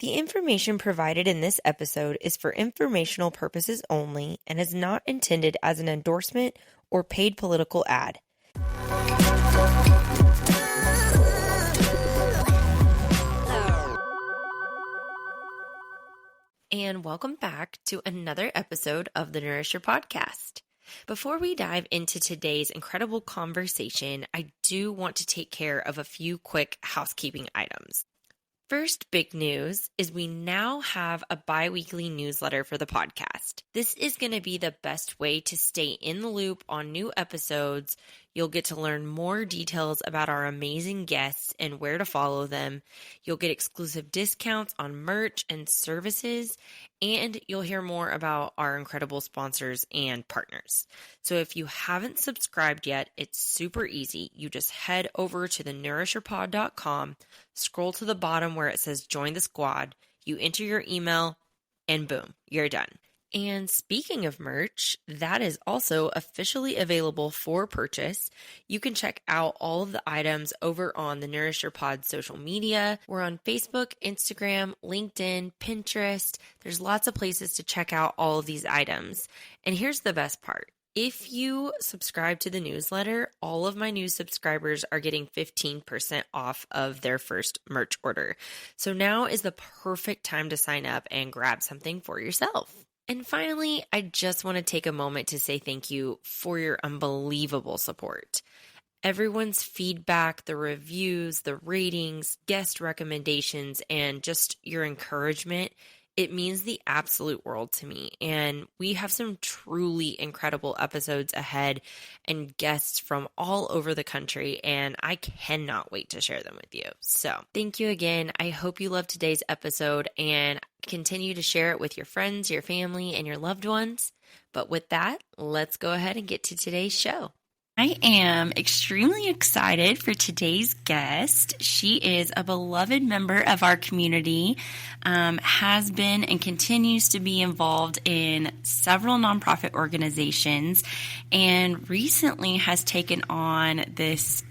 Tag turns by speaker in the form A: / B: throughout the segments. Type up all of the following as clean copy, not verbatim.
A: The information provided in this episode is for informational purposes only and is not intended as an endorsement or paid political ad. And welcome back to another episode of the Nourisher Podcast. Before we dive into today's incredible conversation, I do want to take care of a few quick housekeeping items. First big news is we now have a bi-weekly newsletter for the podcast. This is going to be the best way to stay in the loop on new episodes. You'll get to learn more details about our amazing guests and where to follow them. You'll get exclusive discounts on merch and services, and you'll hear more about our incredible sponsors and partners. So if you haven't subscribed yet, it's super easy. You just head over to thenourisherpod.com, scroll to the bottom where it says join the squad, you enter your email, and boom, you're done. And speaking of merch, that is also officially available for purchase. You can check out all of the items over on the Nourisher Pod social media. We're on Facebook, Instagram, LinkedIn, Pinterest. There's lots of places to check out all of these items. And here's the best part. If you subscribe to the newsletter, all of my new subscribers are getting 15% off of their first merch order. So now is the perfect time to sign up and grab something for yourself. And finally, I just want to take a moment to say thank you for your unbelievable support. Everyone's feedback, the reviews, the ratings, guest recommendations, and just your encouragement, it means the absolute world to me. And we have some truly incredible episodes ahead and guests from all over the country, and I cannot wait to share them with you. So thank you again. I hope you loved today's episode and continue to share it with your friends, your family, and your loved ones. But with that, let's go ahead and get to today's show. I am extremely excited for today's guest. She is a beloved member of our community, has been and continues to be involved in several nonprofit organizations, and recently has taken on this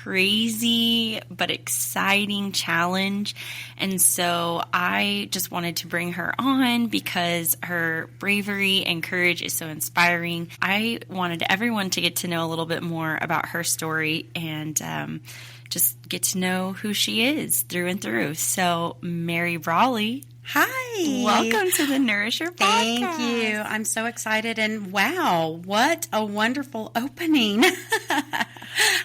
A: crazy but exciting challenge. And so I just wanted to bring her on because her bravery and courage is so inspiring. I wanted everyone to get to know a little bit more about her story and just get to know who she is through and through. So Mary Bralley.
B: Hi.
A: Welcome to the Nourisher Podcast.
B: Thank you. I'm so excited, and wow, what a wonderful opening.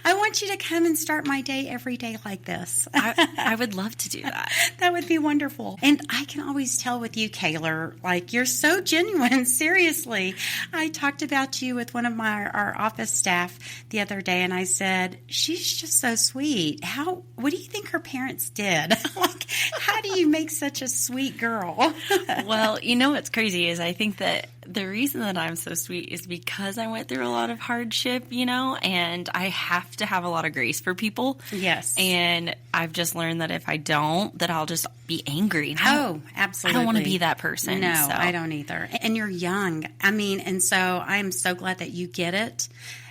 B: I want you to come and start my day every day like this.
A: I would love to do that.
B: That would be wonderful. And I can always tell with you, Kayla, like you're so genuine. Seriously. I talked about you with one of our office staff the other day, and I said, she's just so sweet. What do you think her parents did? Like, how do you make such a sweet girl?
A: Well, you know what's crazy is I think that the reason that I'm so sweet is because I went through a lot of hardship, and I have to have a lot of grace for people.
B: Yes.
A: And I've just learned that if I don't, that I'll just be angry.
B: Oh, absolutely.
A: I don't want to be that person.
B: No, so. I don't either. And you're young. And so I'm so glad that you get it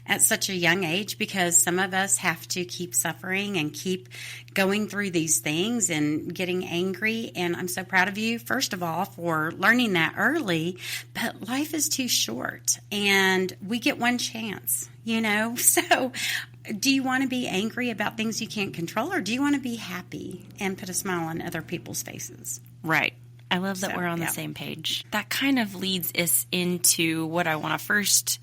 B: at such a young age, because some of us have to keep suffering and keep going through these things and getting angry. And I'm so proud of you, first of all, for learning that early. But life is too short and we get one chance, So do you want to be angry about things you can't control, or do you want to be happy and put a smile on other people's faces?
A: Right. I love that we're on the same page. That kind of leads us into what I want to first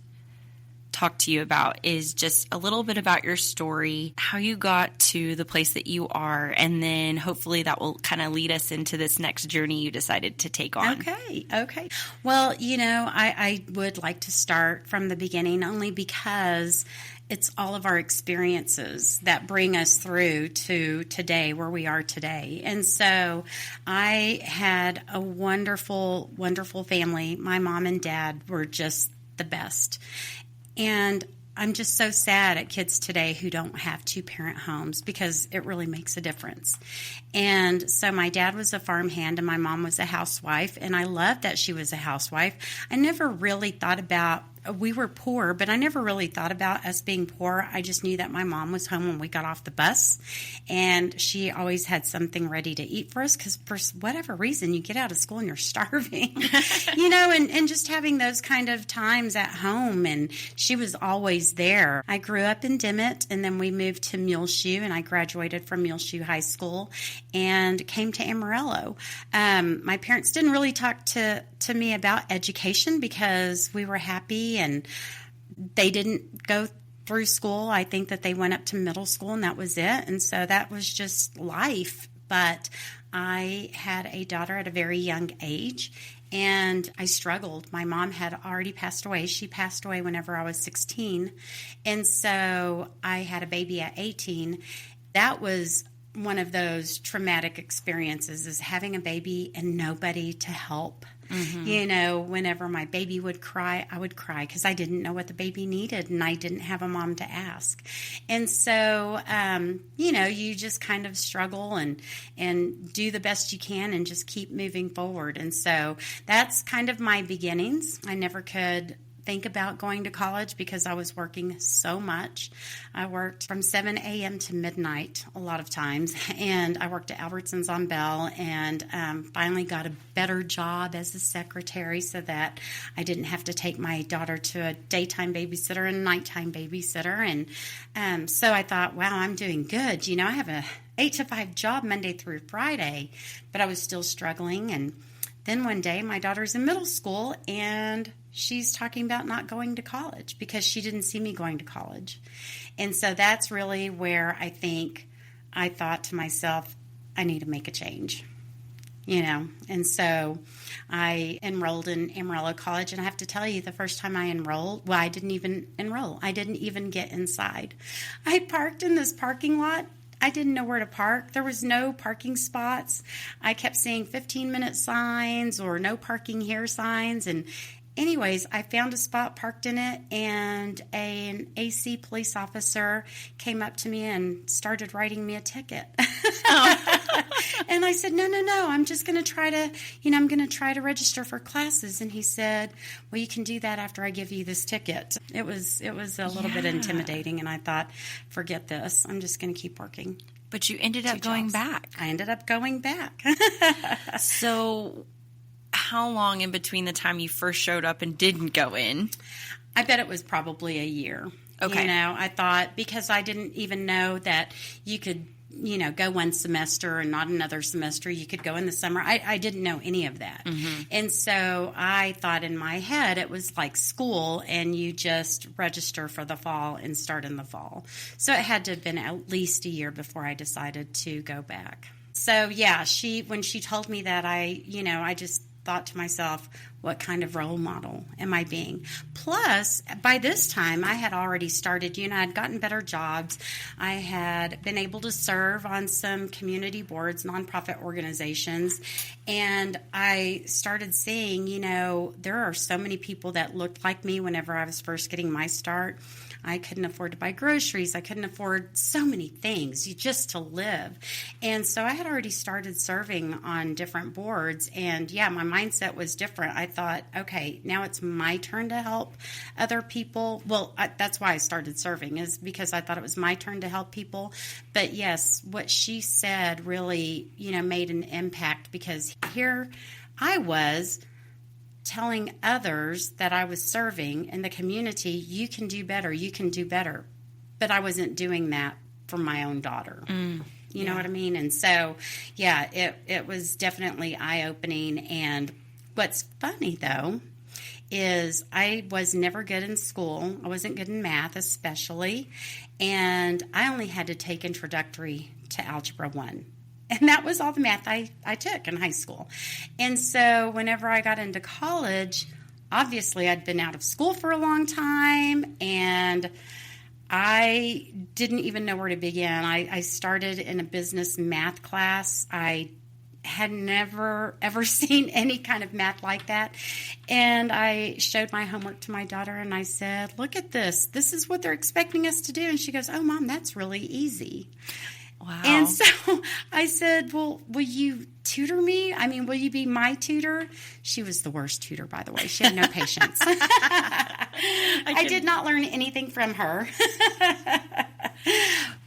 A: talk to you about is just a little bit about your story, how you got to the place that you are, and then hopefully that will kind of lead us into this next journey you decided to take on.
B: Okay. Well, I would like to start from the beginning, only because it's all of our experiences that bring us through to today, where we are today. And so I had a wonderful, wonderful family. My mom and dad were just the best. And I'm just so sad at kids today who don't have two-parent homes, because it really makes a difference. And so my dad was a farmhand and my mom was a housewife, and I loved that she was a housewife. I never really thought about, we were poor, but I never really thought about us being poor. I just knew that my mom was home when we got off the bus, and she always had something ready to eat for us because for whatever reason, you get out of school and you're starving, and just having those kind of times at home, and she was always there. I grew up in Dimmitt, and then we moved to Muleshoe, and I graduated from Muleshoe High School and came to Amarillo. My parents didn't really talk to me about education because we were happy and they didn't go through school. I think that they went up to middle school and that was it. And so that was just life. But I had a daughter at a very young age and I struggled. My mom had already passed away. She passed away whenever I was 16. And so I had a baby at 18. That was one of those traumatic experiences, is having a baby and nobody to help. Mm-hmm. Whenever my baby would cry, I would cry because I didn't know what the baby needed and I didn't have a mom to ask. And so, you just kind of struggle and do the best you can and just keep moving forward. And so that's kind of my beginnings. I never could think about going to college because I was working so much. I worked from 7 a.m. to midnight a lot of times, and I worked at Albertsons on Bell, and finally got a better job as a secretary so that I didn't have to take my daughter to a daytime babysitter and nighttime babysitter. And so I thought, wow, I'm doing good. I have a 8 to 5 job Monday through Friday, but I was still struggling. And then one day my daughter's in middle school and she's talking about not going to college because she didn't see me going to college. And so that's really where I think I thought to myself, I need to make a change, And so I enrolled in Amarillo College, and I have to tell you, the first time I enrolled, I didn't even enroll. I didn't even get inside. I parked in this parking lot. I didn't know where to park. There was no parking spots. I kept seeing 15-minute signs or no parking here signs. And anyways, I found a spot, parked in it, and an AC police officer came up to me and started writing me a ticket. And I said, no, I'm just going to try to, I'm going to try to register for classes. And he said, well, you can do that after I give you this ticket. It was a little bit intimidating, and I thought, forget this. I'm just going to keep working.
A: But you ended up going back.
B: I ended up going back.
A: So how long in between the time you first showed up and didn't go in?
B: I bet it was probably a year.
A: Okay.
B: I thought, because I didn't even know that you could, go one semester and not another semester. You could go in the summer. I didn't know any of that. Mm-hmm. And so I thought in my head it was like school and you just register for the fall and start in the fall. So it had to have been at least a year before I decided to go back. So yeah, when she told me that, I just thought to myself, what kind of role model am I being? Plus, by this time, I had already started, I'd gotten better jobs. I had been able to serve on some community boards, nonprofit organizations, and I started seeing, there are so many people that looked like me whenever I was first getting my start. I couldn't afford to buy groceries. I couldn't afford so many things just to live. And so I had already started serving on different boards. And yeah, my mindset was different. I thought, okay, now it's my turn to help other people. Well, that's why I started serving, is because I thought it was my turn to help people. But yes, what she said really, made an impact, because here I was telling others that I was serving in the community, you can do better, you can do better. But I wasn't doing that for my own daughter. You know what I mean? And so, yeah, it was definitely eye-opening. And what's funny, though, is I was never good in school. I wasn't good in math, especially. And I only had to take introductory to Algebra 1. And that was all the math I took in high school. And so whenever I got into college, obviously I'd been out of school for a long time, and I didn't even know where to begin. I started in a business math class. I had never, ever seen any kind of math like that. And I showed my homework to my daughter, and I said, look at this. This is what they're expecting us to do. And she goes, oh, Mom, that's really easy.
A: Wow.
B: And so I said, well, will you tutor me? I mean, will you be my tutor? She was the worst tutor, by the way. She had no patience. I did not learn anything from her.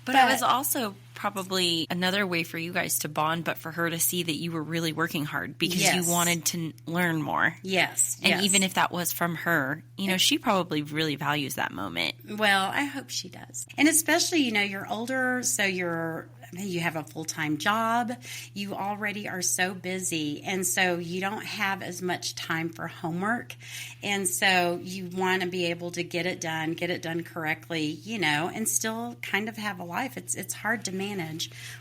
A: But it was also probably another way for you guys to bond, but for her to see that you were really working hard because you wanted to learn more.
B: Yes.
A: And even if that was from her, she probably really values that moment.
B: Well, I hope she does. And especially, you're older, so you have a full-time job. You already are so busy, and so you don't have as much time for homework. And so you want to be able to get it done correctly, and still kind of have a life. It's hard to manage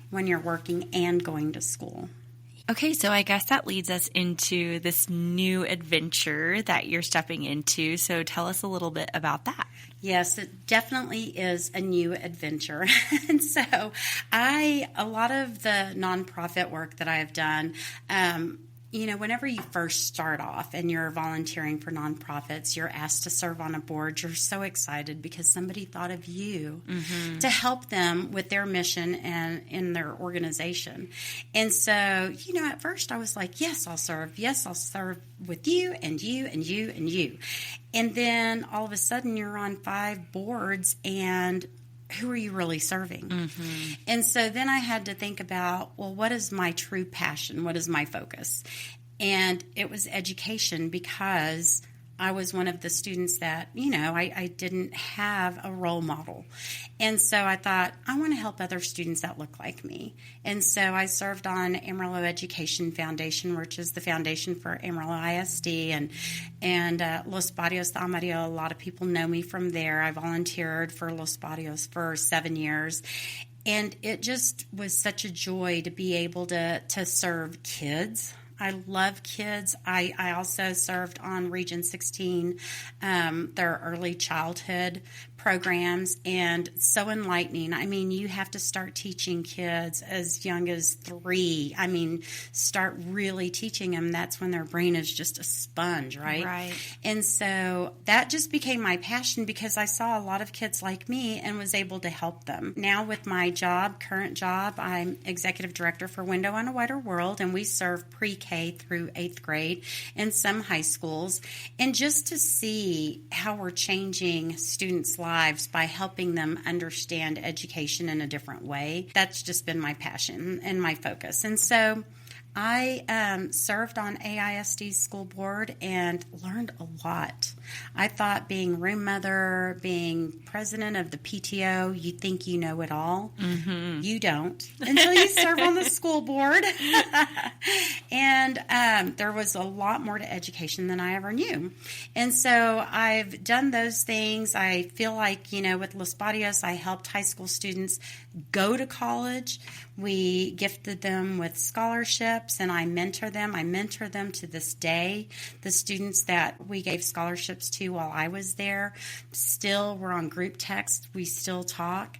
B: when you're working and going to school.
A: Okay, so I guess that leads us into this new adventure that you're stepping into. So tell us a little bit about that.
B: Yes, it definitely is a new adventure. And so a lot of the nonprofit work that I've done, whenever you first start off and you're volunteering for nonprofits, you're asked to serve on a board, you're so excited because somebody thought of you to help them with their mission and in their organization. And so, at first I was like, yes, I'll serve. Yes, I'll serve with you and you and you and you. And then all of a sudden you're on 5 boards, and who are you really serving? And so then I had to think about, well, what is my true passion? What is my focus? And it was education, because I was one of the students that, I didn't have a role model. And so I thought, I want to help other students that look like me. And so I served on Amarillo Education Foundation, which is the foundation for Amarillo ISD, and Los Barrios de Amarillo. A lot of people know me from there. I volunteered for Los Barrios for 7 years. And it just was such a joy to be able to serve kids. I love kids. I also served on Region 16, their early childhood programs, and so enlightening. I mean, you have to start teaching kids as young as 3. I mean, start really teaching them. That's when their brain is just a sponge, right?
A: Right.
B: And so that just became my passion, because I saw a lot of kids like me and was able to help them. Now with my current job, I'm executive director for Window on a Wider World, and we serve pre-K through 8th grade and some high schools. And just to see how we're changing students' lives by helping them understand education in a different way, that's just been my passion and my focus. And so I served on AISD's school board and learned a lot. I thought being room mother, being president of the PTO, you think you know it all. You don't until you serve on the school board. And there was a lot more to education than I ever knew. And so I've done those things. I feel like, with Los Barrios, I helped high school students go to college. We gifted them with scholarships, and I mentor them. I mentor them to this day. The students that we gave scholarships to while I was there, still we're on group text. We still talk.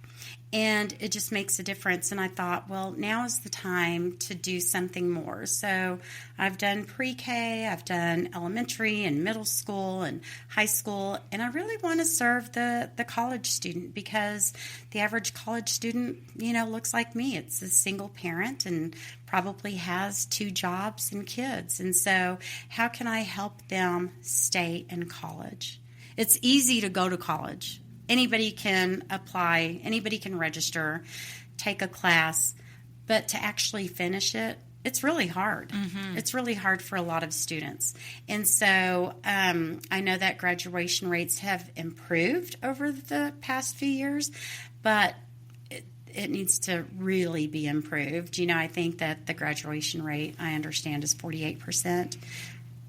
B: And it just makes a difference. And I thought, well, now is the time to do something more. So I've done pre-K, I've done elementary and middle school and high school, and I really want to serve the college student, because the average college student, looks like me. It's a single parent and probably has 2 jobs and kids. And so how can I help them stay in college? It's easy to go to college. Anybody can apply, anybody can register, take a class, but to actually finish it, it's really hard. It's really hard for a lot of students. And so I know that graduation rates have improved over the past few years, but it needs to really be improved. I think that the graduation rate, I understand, is 48%.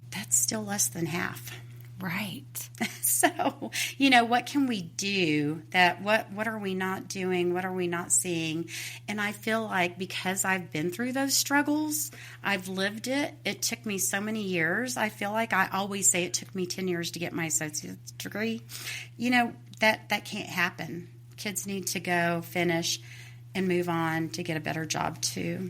B: That's still less than half.
A: Right.
B: So, what can we do? What are we not doing? What are we not seeing? And I feel like because I've been through those struggles, I've lived it. It took me so many years. I feel like I always say it took me 10 years to get my associate's degree. That can't happen. Kids need to go finish and move on to get a better job to,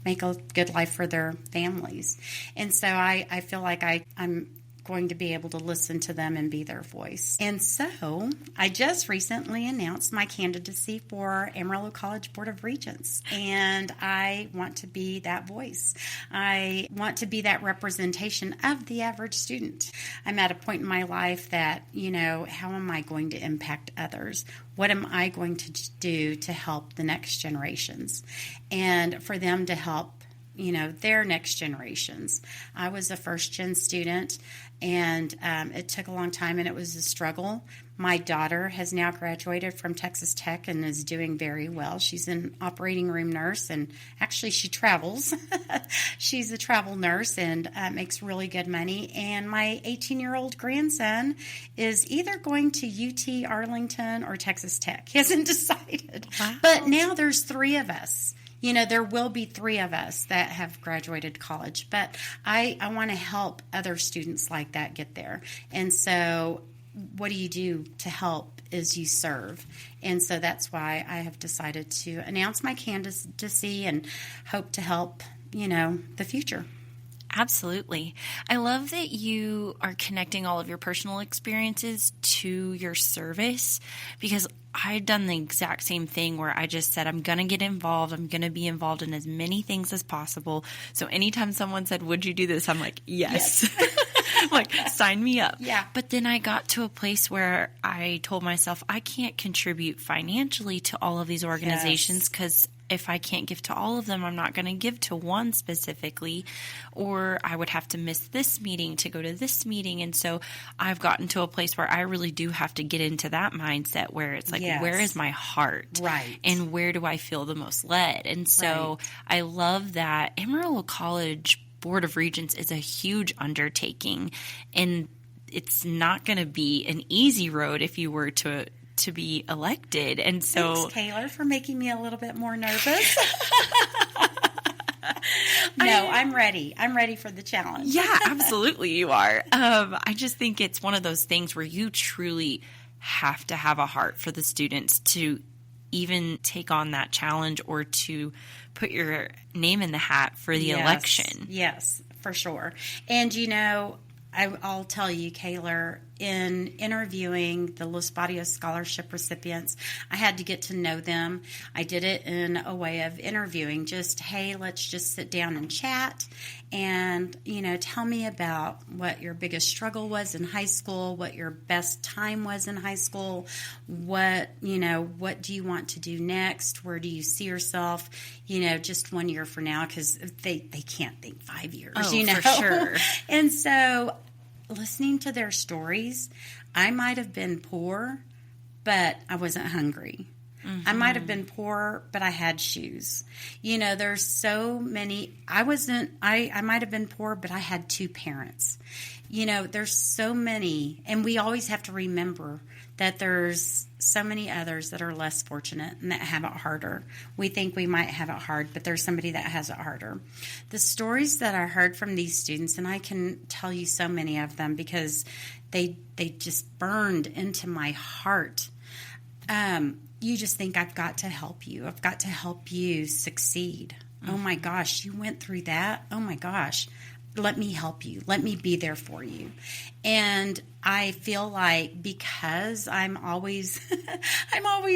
B: make a good life for their families. And so I feel like I'm going to be able to listen to them and be their voice. And so I just recently announced my candidacy for Amarillo College Board of Regents, and I want to be that voice. I want to be that representation of the average student. I'm at a point in my life that, how am I going to impact others? What am I going to do to help the next generations and for them to help their next generations? I was a first-gen student, and it took a long time, and it was a struggle. My daughter has now graduated from Texas Tech and is doing very well. She's an operating room nurse, and actually she travels. She's a travel nurse and makes really good money. And my 18-year-old grandson is either going to UT Arlington or Texas Tech. He hasn't decided. Wow. But now there's 3 of us. There will be 3 of us that have graduated college, but I want to help other students like that get there. And so what do you do to help is you serve. And so that's why I have decided to announce my candidacy and hope to help, the future.
A: Absolutely. I love that you are connecting all of your personal experiences to your service, because I'd done the exact same thing where I just said, I'm going to get involved. I'm going to be involved in as many things as possible. So anytime someone said, would you do this? I'm like, yes. I'm like, sign me up.
B: Yeah.
A: But then I got to a place where I told myself, I can't contribute financially to all of these organizations because if I can't give to all of them, I'm not going to give to one specifically, or I would have to miss this meeting to go to this meeting. And so I've gotten to a place where I really do have to get into that mindset where it's like, where is my heart?
B: Right.
A: And where do I feel the most led? And so I love that Amarillo College Board of Regents is a huge undertaking, and it's not going to be an easy road if you were to be elected. And so
B: thanks, Taylor, for making me a little bit more nervous. I'm ready. I'm ready for the challenge.
A: Yeah, absolutely you are. I just think it's one of those things where you truly have to have a heart for the students to even take on that challenge or to put your name in the hat for the election.
B: Yes, for sure. And I'll tell you, Kaylor, in interviewing the Los Barrios Scholarship recipients, I had to get to know them. I did it in a way of interviewing, just, hey, let's just sit down and chat and, tell me about what your biggest struggle was in high school, what your best time was in high school, what do you want to do next? Where do you see yourself, just 1 year from now? Because they can't think 5 years,
A: for sure.
B: And so listening to their stories, I might have been poor, but I wasn't hungry. Mm-hmm. I might have been poor, but I had shoes. There's so many. I might have been poor, but I had 2 parents. There's so many, and we always have to remember that there's so many others that are less fortunate and that have it harder. We think we might have it hard, but there's somebody that has it harder. The stories that I heard from these students, and I can tell you so many of them because they just burned into my heart. You just think, I've got to help you. I've got to help you succeed. Mm-hmm. Oh my gosh, you went through that? Oh my gosh. Let me help you. Let me be there for you. And I feel like because I'm always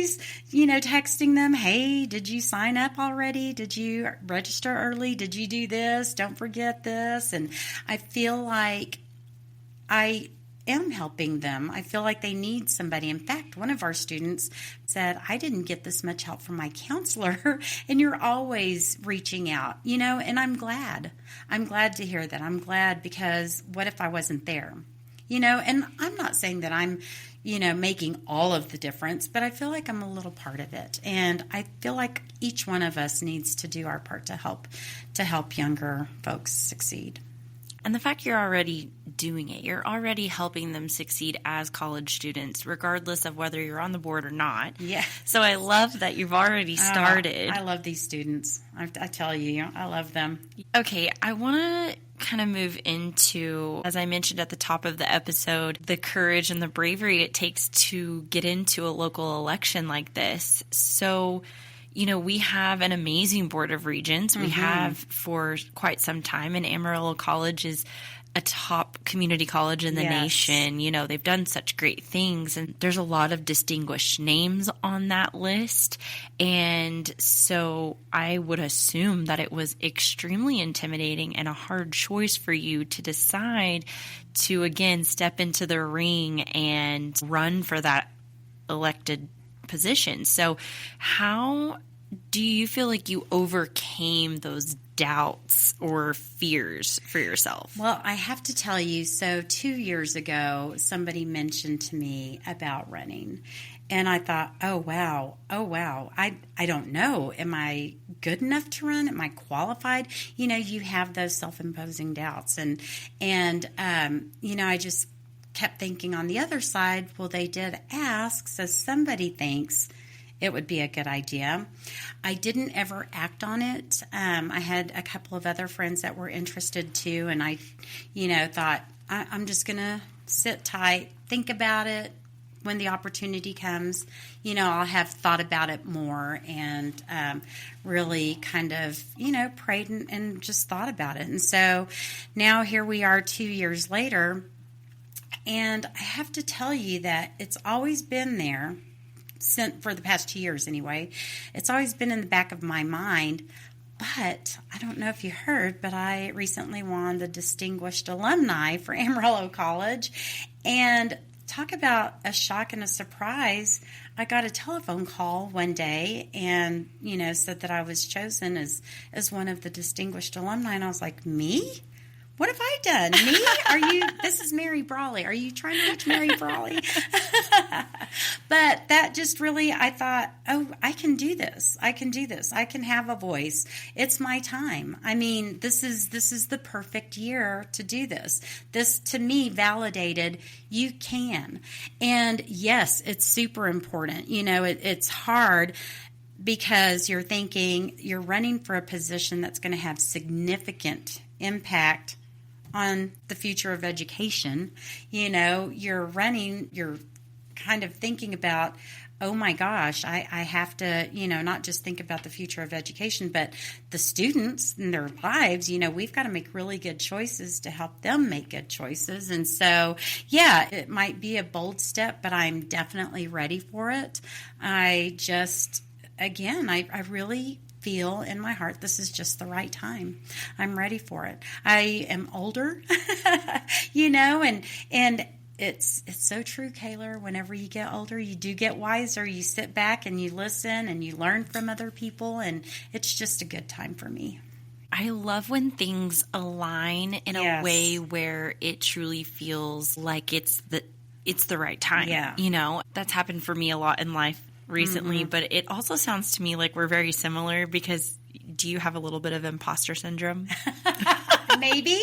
B: texting them, hey, did you sign up already? Did you register early? Did you do this? Don't forget this. And I feel like I am helping them. I feel like they need somebody. In fact, one of our students said, I didn't get this much help from my counselor, and you're always reaching out, and I'm glad. I'm glad to hear that. I'm glad because what if I wasn't there? And I'm not saying that I'm, making all of the difference, but I feel like I'm a little part of it. And I feel like each one of us needs to do our part to help younger folks succeed.
A: And the fact you're already doing it, you're already helping them succeed as college students, regardless of whether you're on the board or not.
B: Yeah.
A: So I love that you've already started.
B: I love these students. I tell you, I love them.
A: Okay, I want to kind of move into, as I mentioned at the top of the episode, the courage and the bravery it takes to get into a local election like this. So we have an amazing board of regents. We have for quite some time, and Amarillo College is a top community college in the nation. They've done such great things, and there's a lot of distinguished names on that list. And so I would assume that it was extremely intimidating and a hard choice for you to decide to, again, step into the ring and run for that elected position. So how do you feel like you overcame those doubts or fears for yourself?
B: Well, I have to tell you, so 2 years ago, somebody mentioned to me about running. And I thought, oh, wow. I don't know. Am I good enough to run? Am I qualified? You have those self-imposing doubts. And I just kept thinking on the other side, well, they did ask, so somebody thinks it would be a good idea. I didn't ever act on it. I had a couple of other friends that were interested too, and I, thought I'm just going to sit tight, think about it. When the opportunity comes, I'll have thought about it more and really kind of, prayed and just thought about it. And so now here we are 2 years later, and I have to tell you that it's always been there. For the past 2 years anyway. It's always been in the back of my mind, but I don't know if you heard, but I recently won the Distinguished Alumni for Amarillo College, and talk about a shock and a surprise. I got a telephone call one day and, said that I was chosen as one of the Distinguished Alumni, and I was like, me? What have I done? Me? This is Mary Bralley. Are you trying to reach Mary Bralley? But that just really, I thought, oh, I can do this. I can have a voice. It's my time. I mean, this is the perfect year to do this. This, to me, validated you can. And yes, it's super important. It's hard because you're thinking you're running for a position that's going to have significant impact on the future of education. You're kind of thinking about, oh my gosh, I have to, not just think about the future of education, but the students and their lives. We've got to make really good choices to help them make good choices. And so, yeah, it might be a bold step, but I'm definitely ready for it. I really feel in my heart this is just the right time. I'm ready for it. I am older, and it's so true, Kayla. Whenever you get older, you do get wiser. You sit back and you listen and you learn from other people, and it's just a good time for me.
A: I love when things align in a way where it truly feels like it's the right time.
B: Yeah.
A: That's happened for me a lot in life recently, but it also sounds to me like we're very similar because do you have a little bit of imposter syndrome?
B: Maybe.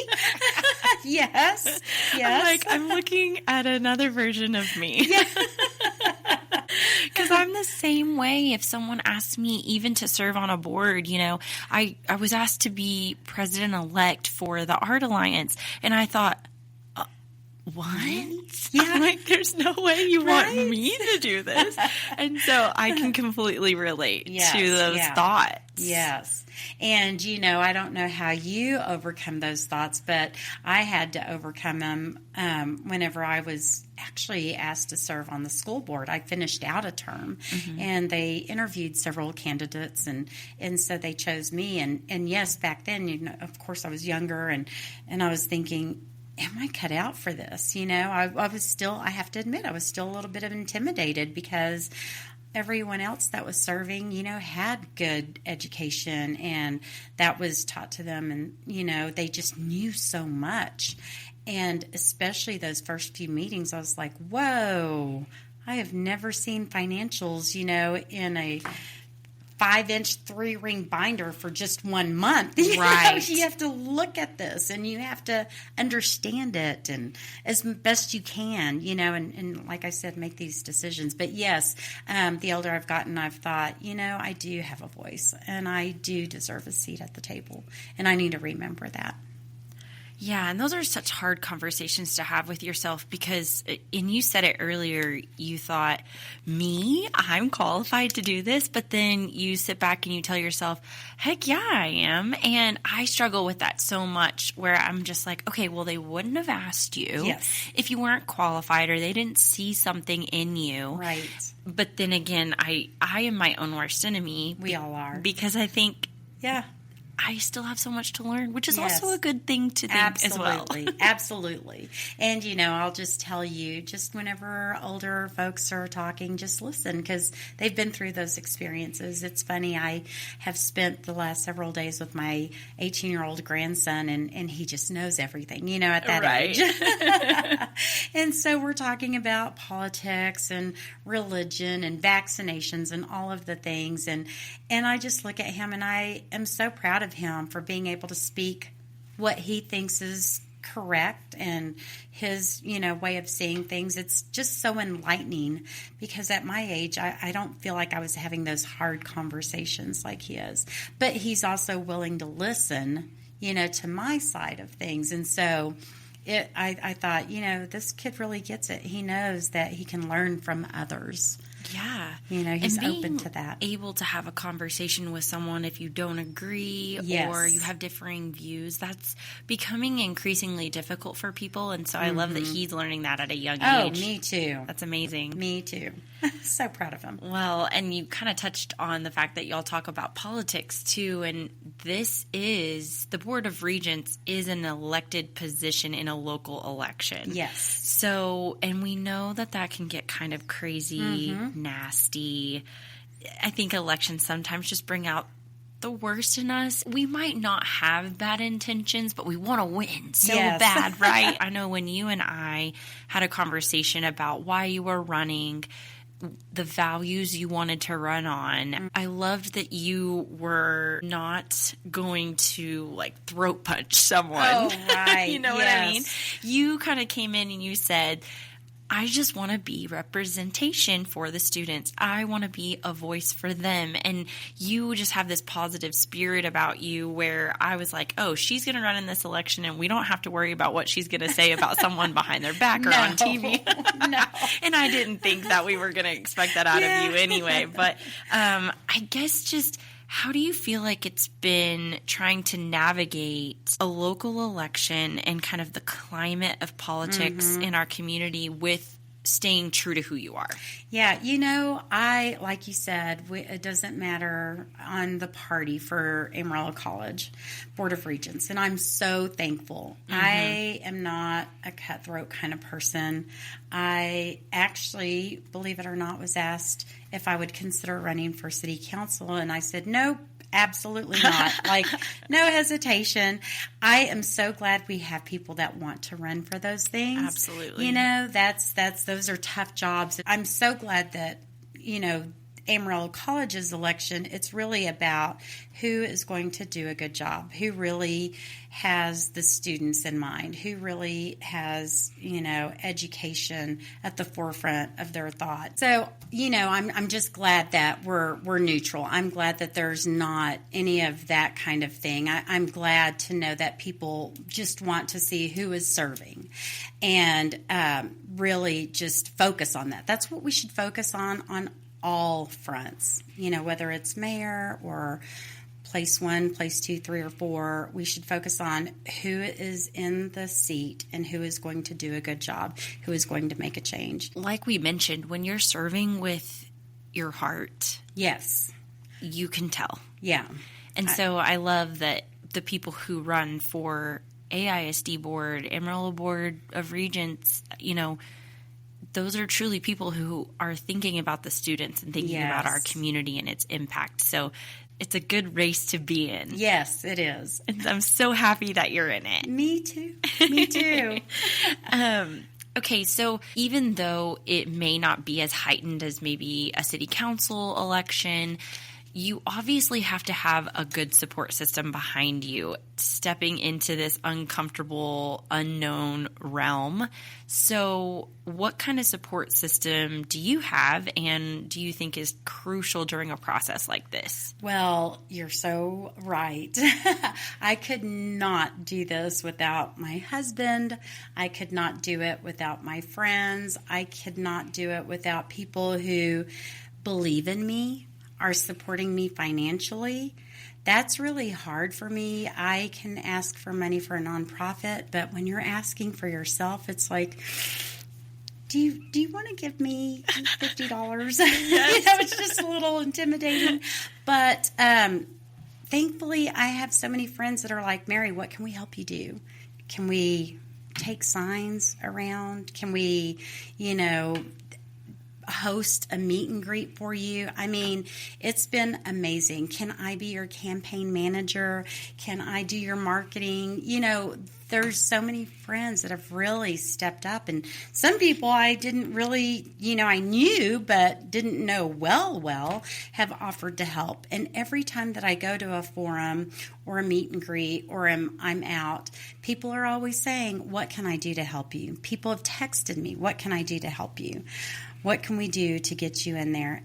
B: Yes.
A: I'm looking at another version of me. Because I'm the same way. If someone asked me even to serve on a board, I was asked to be president-elect for the Art Alliance, and I thought, what?
B: Yeah.
A: I'm like, there's no way you want me to do this. And so I can completely relate to those thoughts.
B: Yes. And, I don't know how you overcome those thoughts, but I had to overcome them whenever I was actually asked to serve on the school board. I finished out a term, and they interviewed several candidates, and so they chose me. And yes, back then, of course, I was younger, and I was thinking, am I cut out for this? I was still, I have to admit, I was still a little bit intimidated because everyone else that was serving, had good education and that was taught to them. And, they just knew so much. And especially those first few meetings, I was like, whoa, I have never seen financials, in a 5-inch 3-ring binder for just 1 month.
A: Right.
B: You have to look at this and you have to understand it and as best you can, and like I said, make these decisions. But yes, the older I've gotten, I've thought, I do have a voice and I do deserve a seat at the table, and I need to remember that.
A: Yeah, and those are such hard conversations to have with yourself because, and you said it earlier, you thought, me, I'm qualified to do this, but then you sit back and you tell yourself, heck yeah, I am. And I struggle with that so much where I'm just like, okay, well, they wouldn't have asked you if you weren't qualified or they didn't see something in you.
B: Right.
A: But then again, I am my own worst enemy.
B: We all are.
A: Because I think,
B: yeah,
A: I still have so much to learn, which is also a good thing to think as well.
B: Absolutely. And, I'll just tell you, just whenever older folks are talking, just listen because they've been through those experiences. It's funny, I have spent the last several days with my 18-year-old grandson, and he just knows everything, at that age. And so we're talking about politics and religion and vaccinations and all of the things. And I just look at him, and I am so proud of him for being able to speak what he thinks is correct and his, way of seeing things. It's just so enlightening because at my age, I don't feel like I was having those hard conversations like he is. But he's also willing to listen, to my side of things. And so I thought, this kid really gets it. He knows that he can learn from others.
A: Yeah.
B: He's open to that.
A: Able to have a conversation with someone if you don't agree or you have differing views, that's becoming increasingly difficult for people. And so I love that he's learning that at a young age.
B: Oh, me too.
A: That's amazing.
B: Me too. So proud of him.
A: Well, and you kind of touched on the fact that y'all talk about politics too. And the Board of Regents is an elected position in a local election.
B: Yes.
A: So, and we know that can get kind of crazy, nasty. I think elections sometimes just bring out the worst in us. We might not have bad intentions, but we want to win so bad, right? I know when you and I had a conversation about why you were running, the values you wanted to run on, I loved that you were not going to throat punch someone.
B: Oh, right.
A: You know what I mean? You kind of came in and you said, I just want to be representation for the students. I want to be a voice for them. And you just have this positive spirit about you where I was like, oh, she's going to run in this election and we don't have to worry about what she's going to say about someone behind their back or on TV.
B: No.
A: And I didn't think that we were going to expect that out of you anyway. But I guess just how do you feel like it's been trying to navigate a local election and kind of the climate of politics in our community with staying true to who you are?
B: Yeah, like you said, it doesn't matter on the party for Amarillo College Board of Regents, and I'm so thankful. I am not a cutthroat kind of person. I actually, believe it or not, was asked if I would consider running for city council, and I said, nope. Absolutely not. No hesitation. I am so glad we have people that want to run for those things.
A: Absolutely.
B: Those are tough jobs. I'm so glad that, Amarillo College's election, it's really about who is going to do a good job, who really has the students in mind, who really has, education at the forefront of their thought. So, I'm just glad that we're neutral. I'm glad that there's not any of that kind of thing. I'm glad to know that people just want to see who is serving and really just focus on that. That's what we should focus on all fronts, whether it's mayor or place 1, place 2, 3, or 4, we should focus on who is in the seat and who is going to do a good job, who is going to make a change.
A: Like we mentioned, when you're serving with your heart,
B: yes,
A: you can tell.
B: Yeah.
A: And so I love that the people who run for AISD board, Amarillo Board of Regents, those are truly people who are thinking about the students and thinking about our community and its impact. So it's a good race to be in.
B: Yes, it is.
A: And I'm so happy that you're in it.
B: Me too. Me too.
A: Okay, so even though it may not be as heightened as maybe a city council election, you obviously have to have a good support system behind you stepping into this uncomfortable, unknown realm. So what kind of support system do you have and do you think is crucial during a process like this?
B: Well, you're so right. I could not do this without my husband. I could not do it without my friends. I could not do it without people who believe in me, are supporting me financially. That's really hard for me. I can ask for money for a nonprofit, but when you're asking for yourself, it's like, do you want to give me $50?
A: Yes.
B: It's just a little intimidating. But thankfully, I have so many friends that are like, Mary, what can we help you do? Can we take signs around? Can we, host a meet and greet for you? I mean, it's been amazing. Can I be your campaign manager? Can I do your marketing? There's so many friends that have really stepped up, and some people I didn't really, I knew but didn't know well have offered to help. And every time that I go to a forum or a meet and greet or I'm out, people are always saying, what can I do to help you? People have texted me, what can I do to help you? What can we do to get you in there?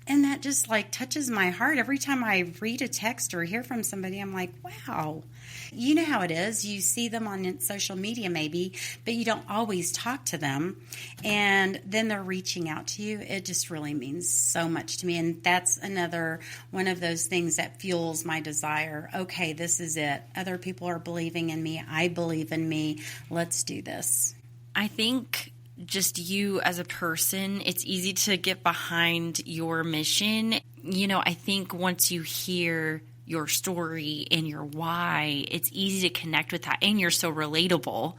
B: And that just touches my heart. Every time I read a text or hear from somebody, I'm like, wow. You know how it is. You see them on social media maybe, but you don't always talk to them. And then they're reaching out to you. It just really means so much to me. And that's another one of those things that fuels my desire. Okay, this is it. Other people are believing in me. I believe in me. Let's do this.
A: I think just you as a person, it's easy to get behind your mission. I think once you hear your story and your why, it's easy to connect with that. And you're so relatable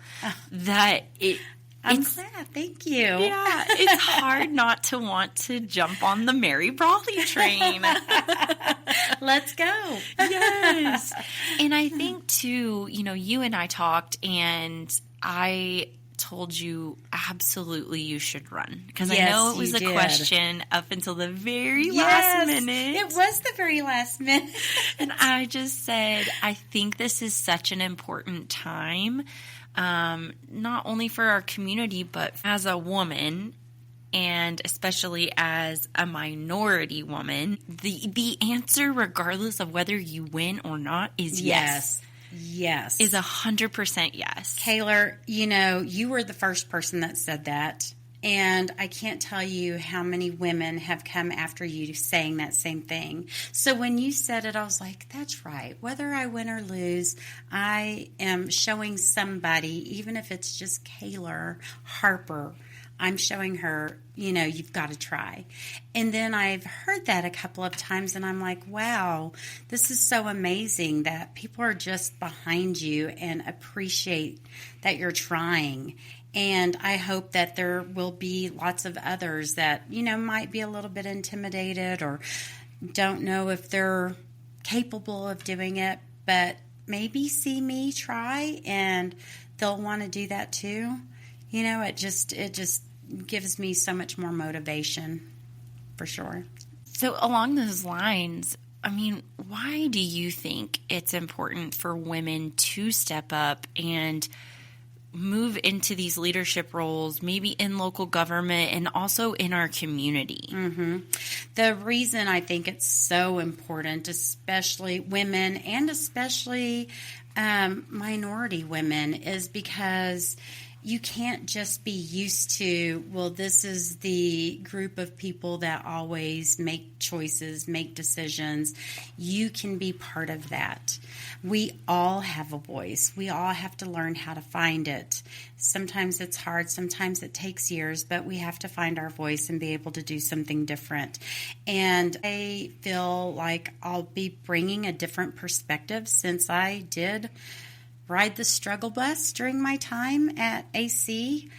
A: that
B: I'm glad. Thank you.
A: Yeah, it's hard not to want to jump on the Mary Bralley train.
B: Let's go.
A: Yes. And I think too, you and I talked and I told you absolutely you should run because I know it was a question up until the very last minute.
B: It was the very last minute.
A: And I just said, I think this is such an important time, not only for our community, but as a woman and especially as a minority woman, the answer, regardless of whether you win or not, is yes.
B: Yes.
A: Is 100% yes.
B: Taylor, you were the first person that said that. And I can't tell you how many women have come after you saying that same thing. So when you said it, I was like, that's right. Whether I win or lose, I am showing somebody, even if it's just Kayla Harper, I'm showing her, you've got to try. And then I've heard that a couple of times and I'm like, wow, this is so amazing that people are just behind you and appreciate that you're trying. And I hope that there will be lots of others that, might be a little bit intimidated or don't know if they're capable of doing it, but maybe see me try and they'll want to do that too. It just gives me so much more motivation, for sure.
A: So along those lines, why do you think it's important for women to step up and move into these leadership roles, maybe in local government and also in our community?
B: Mm-hmm. The reason I think it's so important, especially women and especially minority women, is because you can't just be used to, well, this is the group of people that always make choices, make decisions. You can be part of that. We all have a voice. We all have to learn how to find it. Sometimes it's hard. Sometimes it takes years, but we have to find our voice and be able to do something different. And I feel like I'll be bringing a different perspective since I did ride the struggle bus during my time at AC.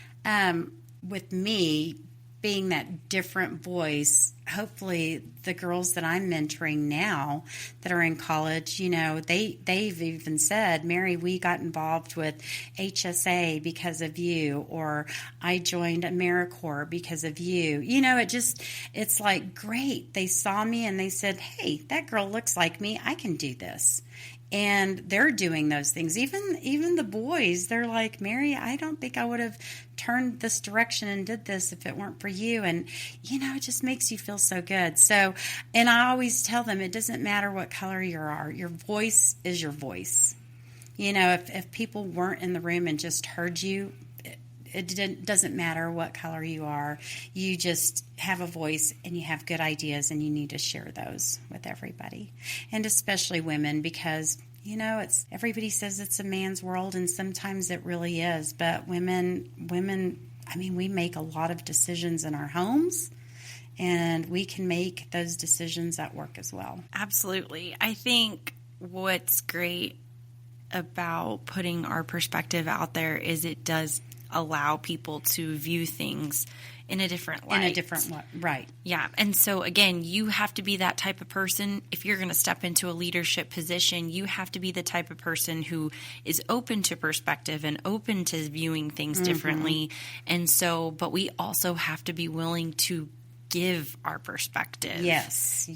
B: With me being that different voice, hopefully the girls that I'm mentoring now that are in college, they've even said, Mary, we got involved with HSA because of you, or I joined AmeriCorps because of you. It's like, great. They saw me and they said, hey, that girl looks like me. I can do this. And they're doing those things. Even the boys, they're like, Mary, I don't think I would have turned this direction and did this if it weren't for you. And, it just makes you feel so good. So, and I always tell them, it doesn't matter what color you are. Your voice is your voice. If people weren't in the room and just heard you, it doesn't matter what color you are. You just have a voice and you have good ideas, and you need to share those with everybody, and especially women, because it's everybody says it's a man's world, and sometimes it really is. But women, we make a lot of decisions in our homes, and we can make those decisions at work as well.
C: Absolutely. I think what's great about putting our perspective out there is it does allow people to view things in a different light.
B: In a different way, right.
C: Yeah. And so, again, you have to be that type of person. If you're going to step into a leadership position, you have to be the type of person who is open to perspective and open to viewing things differently. And so, but we also have to be willing to give our perspective.
B: Yes.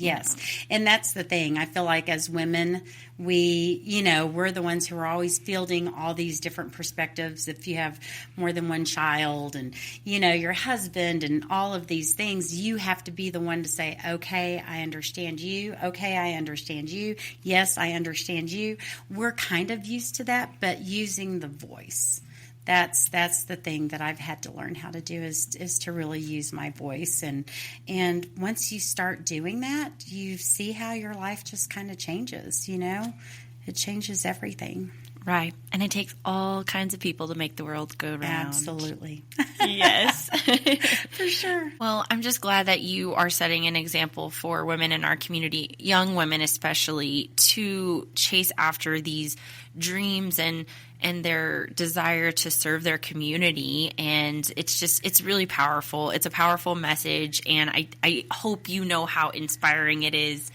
B: And that's the thing. I feel like as women, we're the ones who are always fielding all these different perspectives. If you have more than one child and, your husband and all of these things, you have to be the one to say, okay, I understand you. Okay, I understand you. Yes, I understand you. We're kind of used to that, but using the voice. That's the thing that I've had to learn how to do is to really use my voice. And once you start doing that, you see how your life just kind of changes, It changes everything.
C: Right. And it takes all kinds of people to make the world go round.
B: Absolutely.
C: Yes.
B: For sure.
C: Well, I'm just glad that you are setting an example for women in our community, young women especially, to chase after these dreams and their desire to serve their community. And it's really powerful. It's a powerful message. And I hope you know how inspiring it is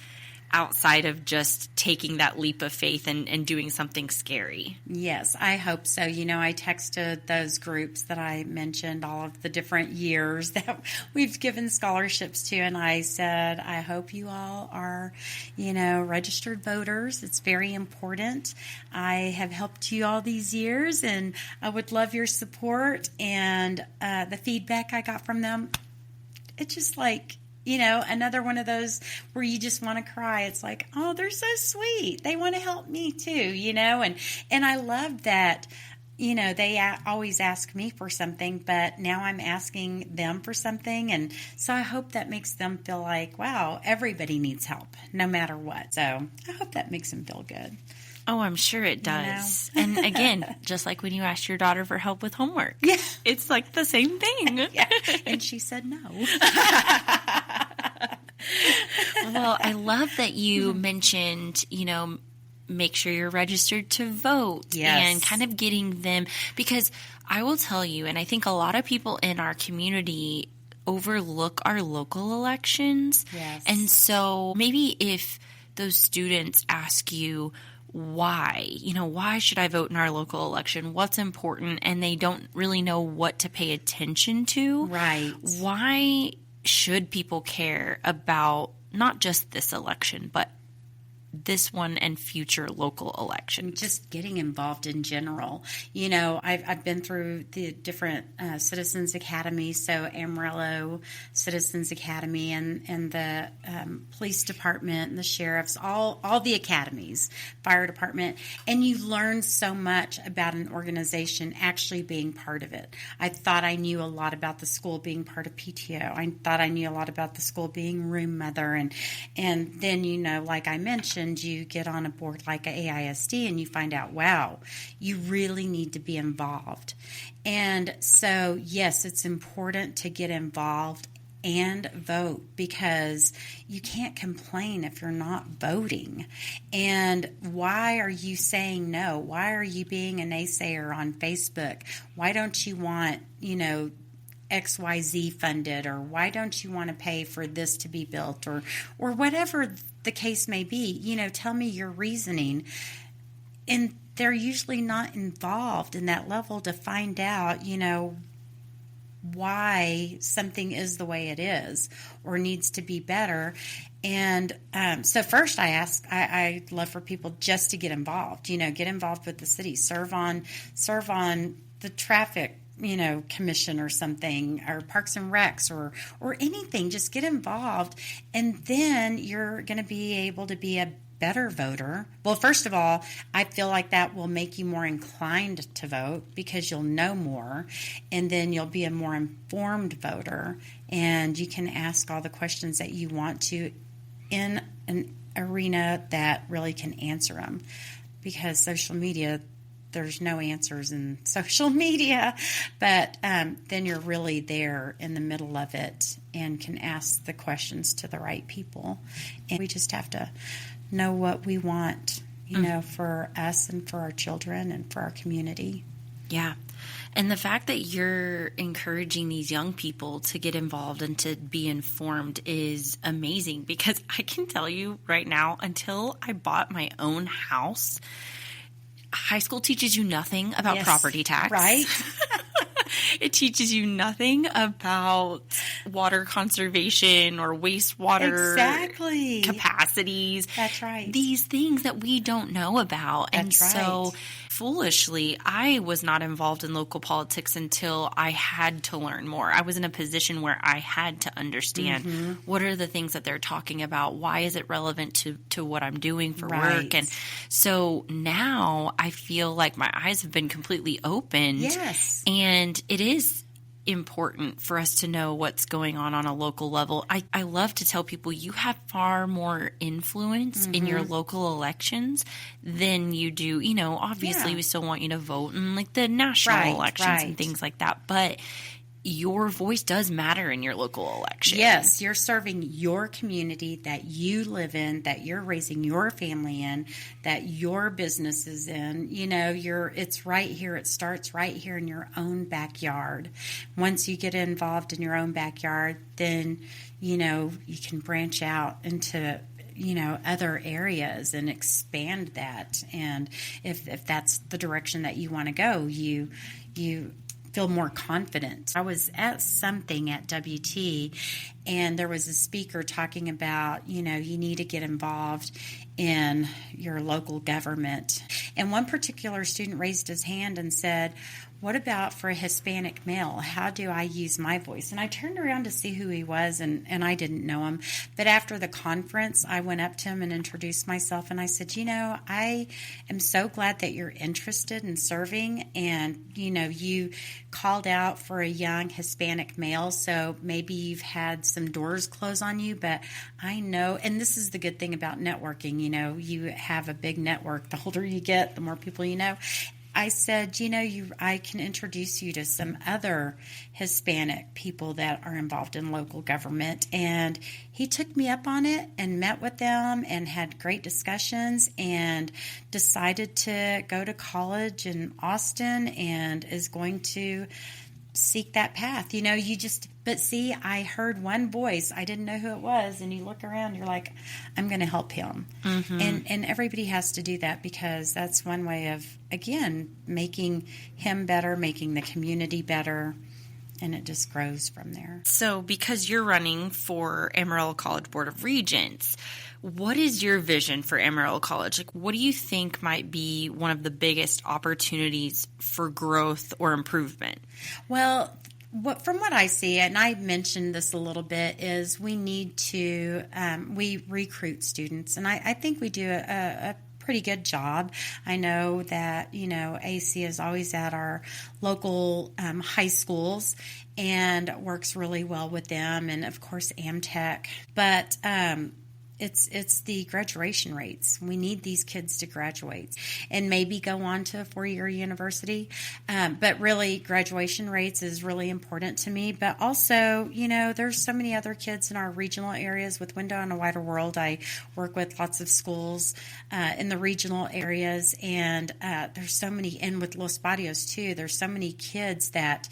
C: outside of just taking that leap of faith and doing something scary.
B: Yes, I hope so. I texted those groups that I mentioned, all of the different years that we've given scholarships to, and I said, I hope you all are, registered voters. It's very important. I have helped you all these years, and I would love your support. And the feedback I got from them, it's just like, another one of those where you just want to cry. It's like, oh, they're so sweet. They want to help me too, and I love that, they always ask me for something, but now I'm asking them for something. And so I hope that makes them feel like, wow, everybody needs help no matter what. So I hope that makes them feel good.
C: Oh, I'm sure it does. And again, just like when you asked your daughter for help with homework.
B: Yeah.
C: It's like the same thing.
B: Yeah. And she said no.
C: Well, I love that you mentioned, make sure you're registered to vote.
B: Yes.
C: And kind of getting them, because I will tell you, and I think a lot of people in our community overlook our local elections.
B: Yes.
C: And so maybe if those students ask you, why should I vote in our local election? What's important? And they don't really know what to pay attention to.
B: Right.
C: Why should people care about not just this election, but this one and future local elections?
B: Just getting involved in general. I've been through the different Citizens Academies, so Amarillo Citizens Academy and the police department and the sheriffs, all the academies, fire department, and you learn so much about an organization actually being part of it. I thought I knew a lot about the school being part of PTO. I thought I knew a lot about the school being room mother, and then like I mentioned, you get on a board like AISD and you find out, wow, you really need to be involved. And so, yes, it's important to get involved and vote, because you can't complain if you're not voting. And why are you saying no? Why are you being a naysayer on Facebook? Why don't you want, XYZ funded, or why don't you want to pay for this to be built, or whatever the case may be. Tell me your reasoning. And they're usually not involved in that level to find out, why something is the way it is or needs to be better. And so first I love for people just to get involved, get involved with the city, serve on the traffic, commission or something, or Parks and Recs, or anything. Just get involved, and then you're going to be able to be a better voter. Well, first of all, I feel like that will make you more inclined to vote because you'll know more, and then you'll be a more informed voter, and you can ask all the questions that you want to in an arena that really can answer them. Because social media, there's no answers in social media, but then you're really there in the middle of it and can ask the questions to the right people. And we just have to know what we want, for us and for our children and for our community.
C: Yeah. And the fact that you're encouraging these young people to get involved and to be informed is amazing, because I can tell you right now, until I bought my own house, high school teaches you nothing about property tax.
B: Right.
C: It teaches you nothing about water conservation or wastewater capacities.
B: That's right.
C: These things that we don't know about.
B: That's right.
C: So foolishly, I was not involved in local politics until I had to learn more. I was in a position where I had to understand what are the things that they're talking about? Why is it relevant to what I'm doing for work? And so now I feel like my eyes have been completely opened.
B: Yes.
C: And it is important for us to know what's going on a local level. I love to tell people you have far more influence in your local elections than you do. Obviously we still want you to vote in like the national elections and things like that, but your voice does matter in your local election.
B: Yes, you're serving your community that you live in, that you're raising your family in, that your business is in. It's right here. It starts right here in your own backyard. Once you get involved in your own backyard, then, you can branch out into other areas and expand that. And if that's the direction that you want to go, you feel more confident. I was at something at WT, and there was a speaker talking about, you need to get involved in your local government. And one particular student raised his hand and said, what about for a Hispanic male? How do I use my voice? And I turned around to see who he was, and I didn't know him. But after the conference, I went up to him and introduced myself, and I said, I am so glad that you're interested in serving, and, you called out for a young Hispanic male, so maybe you've had some doors close on you, but I know, and this is the good thing about networking, you have a big network. The older you get, the more people you know. I said, I can introduce you to some other Hispanic people that are involved in local government. And he took me up on it and met with them and had great discussions and decided to go to college in Austin and is going to seek that path. But see, I heard one voice. I didn't know who it was. And you look around, you're like, I'm going to help him. And everybody has to do that, because that's one way of, again, making him better, making the community better. And it just grows from there.
C: So because you're running for Amarillo College Board of Regents, what is your vision for Amarillo College? Like, what do you think might be one of the biggest opportunities for growth or improvement?
B: Well, from what I see, and I mentioned this a little bit, is we need to we recruit students, and I think we do a pretty good job. I know that AC is always at our local high schools and works really well with them, and of course Amtech, but it's the graduation rates. We need these kids to graduate and maybe go on to a 4-year university. But really, graduation rates is really important to me. But also, there's so many other kids in our regional areas with Window on a Wider World. I work with lots of schools in the regional areas, and there's so many, and with Los Barrios too, there's so many kids that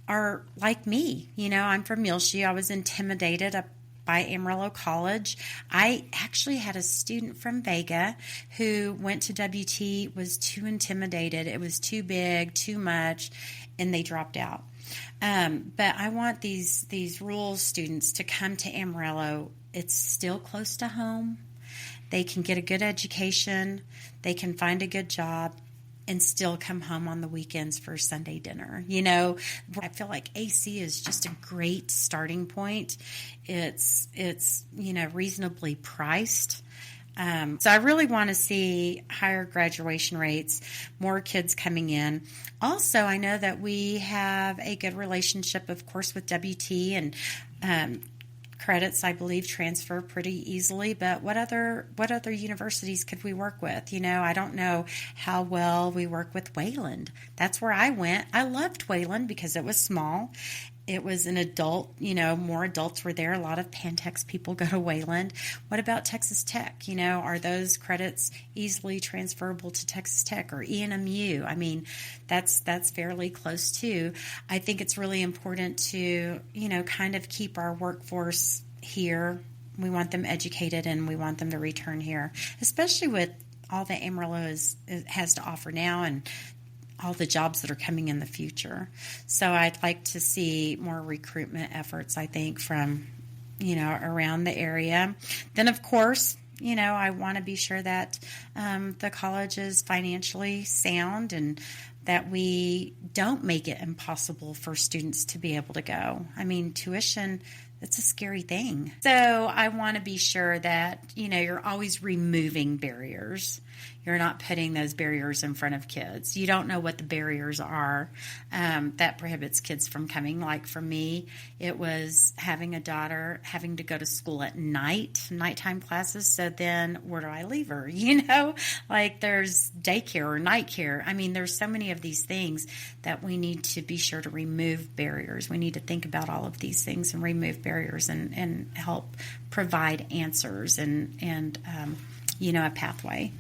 B: are like me. I'm from Muleshoe. I was intimidated by Amarillo College. I actually had a student from Vega who went to WT, was too intimidated. It was too big, too much, and they dropped out. But I want these rural students to come to Amarillo. It's still close to home. They can get a good education. They can find a good job and still come home on the weekends for Sunday dinner. I feel like AC is just a great starting point. It's reasonably priced. So I really want to see higher graduation rates, more kids coming in. Also, I know that we have a good relationship, of course, with WT, and credits, I believe, transfer pretty easily. But what other universities could we work with? I don't know how well we work with Wayland. That's where I went. I loved Wayland because it was small. It was an adult, more adults were there. A lot of Pantex people go to Wayland. What about Texas Tech? Are those credits easily transferable to Texas Tech or ENMU? I mean, that's fairly close too. I think it's really important to, kind of keep our workforce here. We want them educated and we want them to return here, especially with all that Amarillo has to offer now and all the jobs that are coming in the future. So I'd like to see more recruitment efforts, I think, from, around the area. Then, of course, I want to be sure that the college is financially sound and that we don't make it impossible for students to be able to go. I mean, tuition, it's a scary thing. So I want to be sure that, you're always removing barriers. You're not putting those barriers in front of kids. You don't know what the barriers are that prohibits kids from coming. Like for me, it was having a daughter, having to go to school at nighttime classes. So then where do I leave her? Like there's daycare or night care. I mean, there's so many of these things that we need to be sure to remove barriers. We need to think about all of these things and remove barriers and help provide answers and a pathway.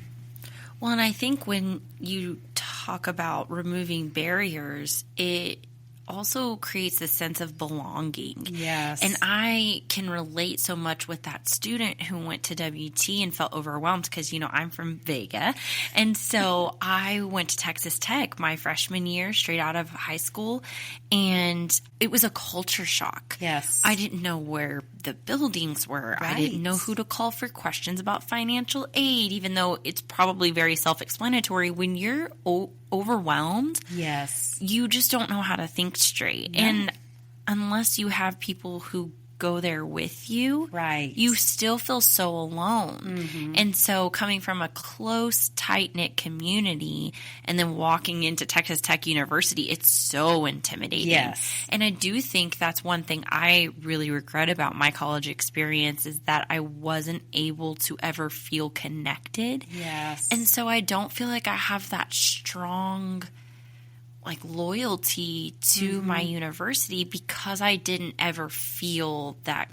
C: Well, and I think when you talk about removing barriers, it also creates a sense of belonging.
B: Yes.
C: And I can relate so much with that student who went to WT and felt overwhelmed because, I'm from Vega. And so I went to Texas Tech my freshman year straight out of high school. And it was a culture shock.
B: Yes.
C: I didn't know where the buildings were.
B: Right.
C: I didn't know who to call for questions about financial aid, even though it's probably very self-explanatory. When you're overwhelmed,
B: yes,
C: you just don't know how to think straight.
B: Yeah.
C: And unless you have people who go there with you,
B: right,
C: you still feel so alone.
B: Mm-hmm.
C: And so coming from a close, tight-knit community and then walking into Texas Tech University, it's so intimidating.
B: Yes.
C: And I do think that's one thing I really regret about my college experience is that I wasn't able to ever feel connected.
B: Yes.
C: And so I don't feel like I have that strong loyalty to my university because I didn't ever feel that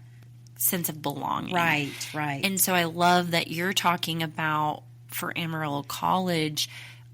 C: sense of belonging.
B: Right.
C: And so I love that you're talking about for Amarillo College,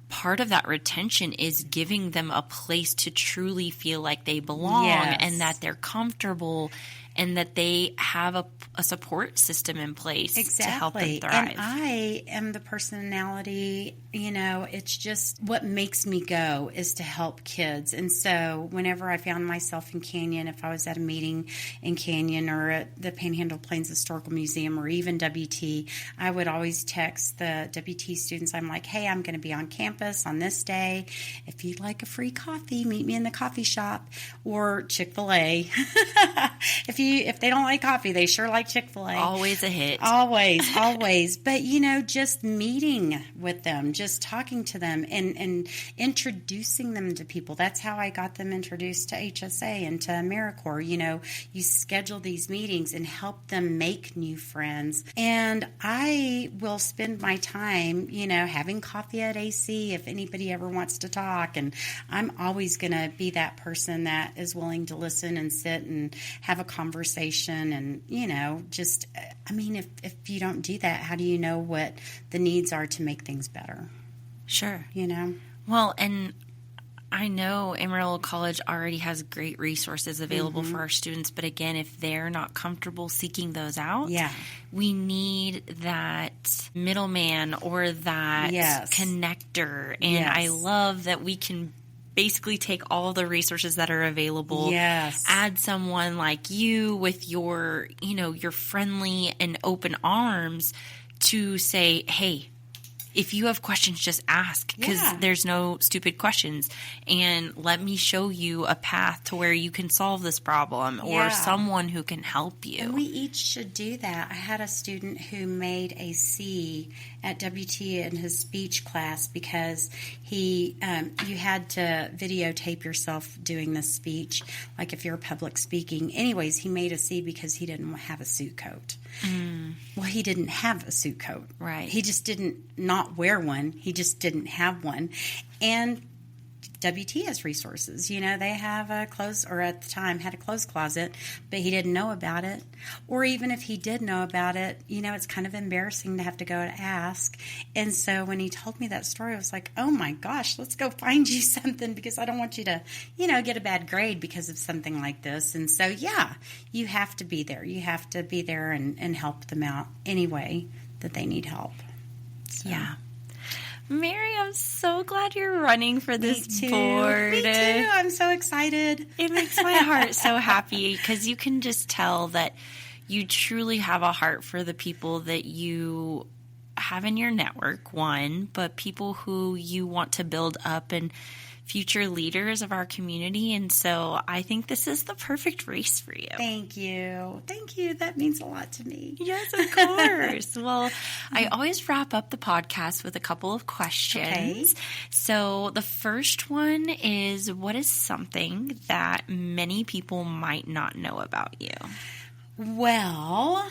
C: part of that retention is giving them a place to truly feel like they belong.
B: Yes.
C: And that they're comfortable and that they have a support system in place
B: exactly.
C: to help them thrive.
B: And I am the personality, it's just what makes me go is to help kids. And so whenever I found myself in Canyon, if I was at a meeting in Canyon or at the Panhandle Plains Historical Museum or even WT, I would always text the WT students. I'm like, hey, I'm going to be on campus on this day. If you'd like a free coffee, meet me in the coffee shop or Chick-fil-A. If they don't like coffee, they sure like Chick-fil-A.
C: Always a hit.
B: Always. But, just meeting with them, just talking to them and introducing them to people. That's how I got them introduced to HSA and to AmeriCorps. You schedule these meetings and help them make new friends. And I will spend my time, having coffee at AC if anybody ever wants to talk. And I'm always going to be that person that is willing to listen and sit and have a conversation and, if you don't do that, how do you know what the needs are to make things better?
C: Sure.
B: You know?
C: Well, and I know Amarillo College already has great resources available for our students, but again, if they're not comfortable seeking those out, we need that middleman or that connector. And I love that we can basically take all the resources that are available, add someone like you with your, your friendly and open arms to say, hey, if you have questions, just ask, because there's no stupid questions. And let me show you a path to where you can solve this problem or someone who can help you.
B: And we each should do that. I had a student who made a C at WT in his speech class because you had to videotape yourself doing this speech, like if you're public speaking. Anyways, he made a C because he didn't have a suit coat. Well, he didn't have a suit coat.
C: Right.
B: He just didn't not wear one. He just didn't have one. And WT has resources. They have a clothes, or at the time had a clothes closet, but he didn't know about it. Or even if he did know about it, it's kind of embarrassing to have to go to ask. And so when he told me that story, I was like, oh my gosh, let's go find you something, because I don't want you to, get a bad grade because of something like this. And so, you have to be there. You have to be there and help them out any way that they need help. So.
C: Yeah. Mary, I'm so glad you're running for this board.
B: Me too. I'm so excited.
C: It makes my heart so happy because you can just tell that you truly have a heart for the people that you have in your network, one, but people who you want to build up and future leaders of our community. And so I think this is the perfect race for you.
B: Thank you. Thank you. That means a lot to me.
C: Yes, of course. Well, I always wrap up the podcast with a couple of questions.
B: Okay.
C: So the first one is, what is something that many people might not know about you?
B: Well,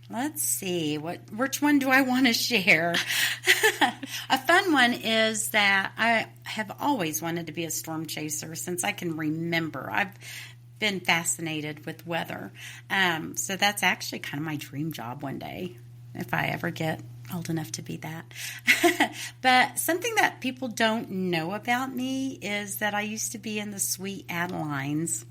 B: let's see. Which one do I want to share? A fun one is that I have always wanted to be a storm chaser since I can remember. I've been fascinated with weather. So that's actually kind of my dream job one day, if I ever get old enough to be that. But something that people don't know about me is that I used to be in the Sweet Adelines.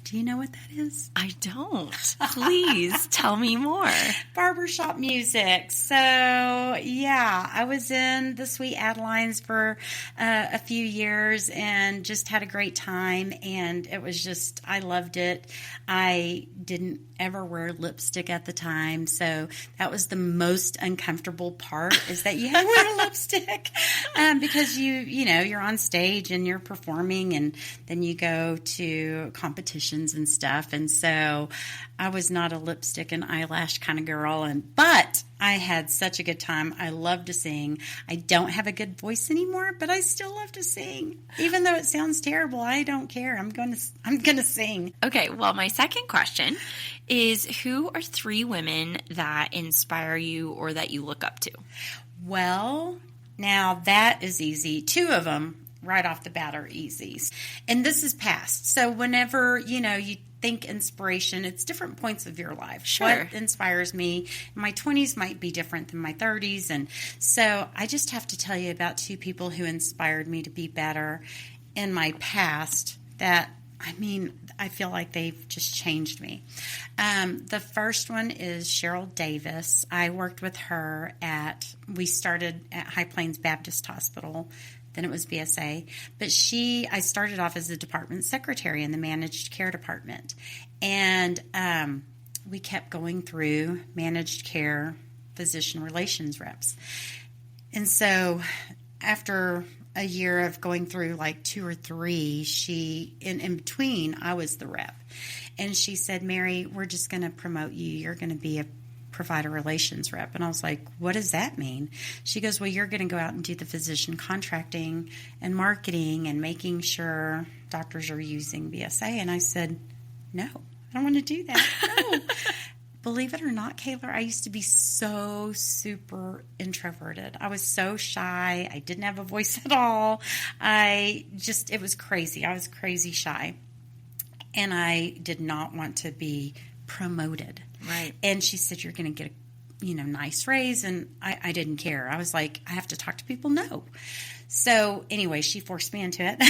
B: Do you know what that is?
C: I don't. Please tell me more.
B: Barbershop music. So, I was in the Sweet Adelines for a few years and just had a great time. And it was just, I loved it. I didn't ever wear lipstick at the time. So that was the most uncomfortable part, is that you have to wear lipstick because you're on stage and you're performing, and then you go to competitions and stuff. And so I was not a lipstick and eyelash kind of girl, but I had such a good time. I love to sing. I don't have a good voice anymore, but I still love to sing. Even though it sounds terrible, I don't care. I'm going to sing.
C: Okay, well, my second question is, who are 3 women that inspire you or that you look up to?
B: Well, now that is easy. 2 of them right off the bat are easy. And this is past. So whenever, you think inspiration, it's different points of your life.
C: Sure.
B: What inspires me in my 20s might be different than my 30s. And so I just have to tell you about 2 people who inspired me to be better in my past that, I feel like they've just changed me. The first one is Cheryl Davis. I worked with her we started at High Plains Baptist Hospital. Then it was BSA. But I started off as the department secretary in the managed care department. And we kept going through managed care physician relations reps. And so after a year of going through like 2 or 3, in between, I was the rep. And she said, Mary, we're just going to promote you. You're going to be a provider relations rep. And I was like, what does that mean? She goes, well, you're going to go out and do the physician contracting and marketing and making sure doctors are using BSA. And I said, no, I don't want to do that. No. Believe it or not, Kayla, I used to be so super introverted. I was so shy. I didn't have a voice at all. It was crazy. I was crazy shy. And I did not want to be promoted.
C: Right.
B: And she said, you're going to get nice raise. And I didn't care. I was like, I have to talk to people? No. So anyway, she forced me into it.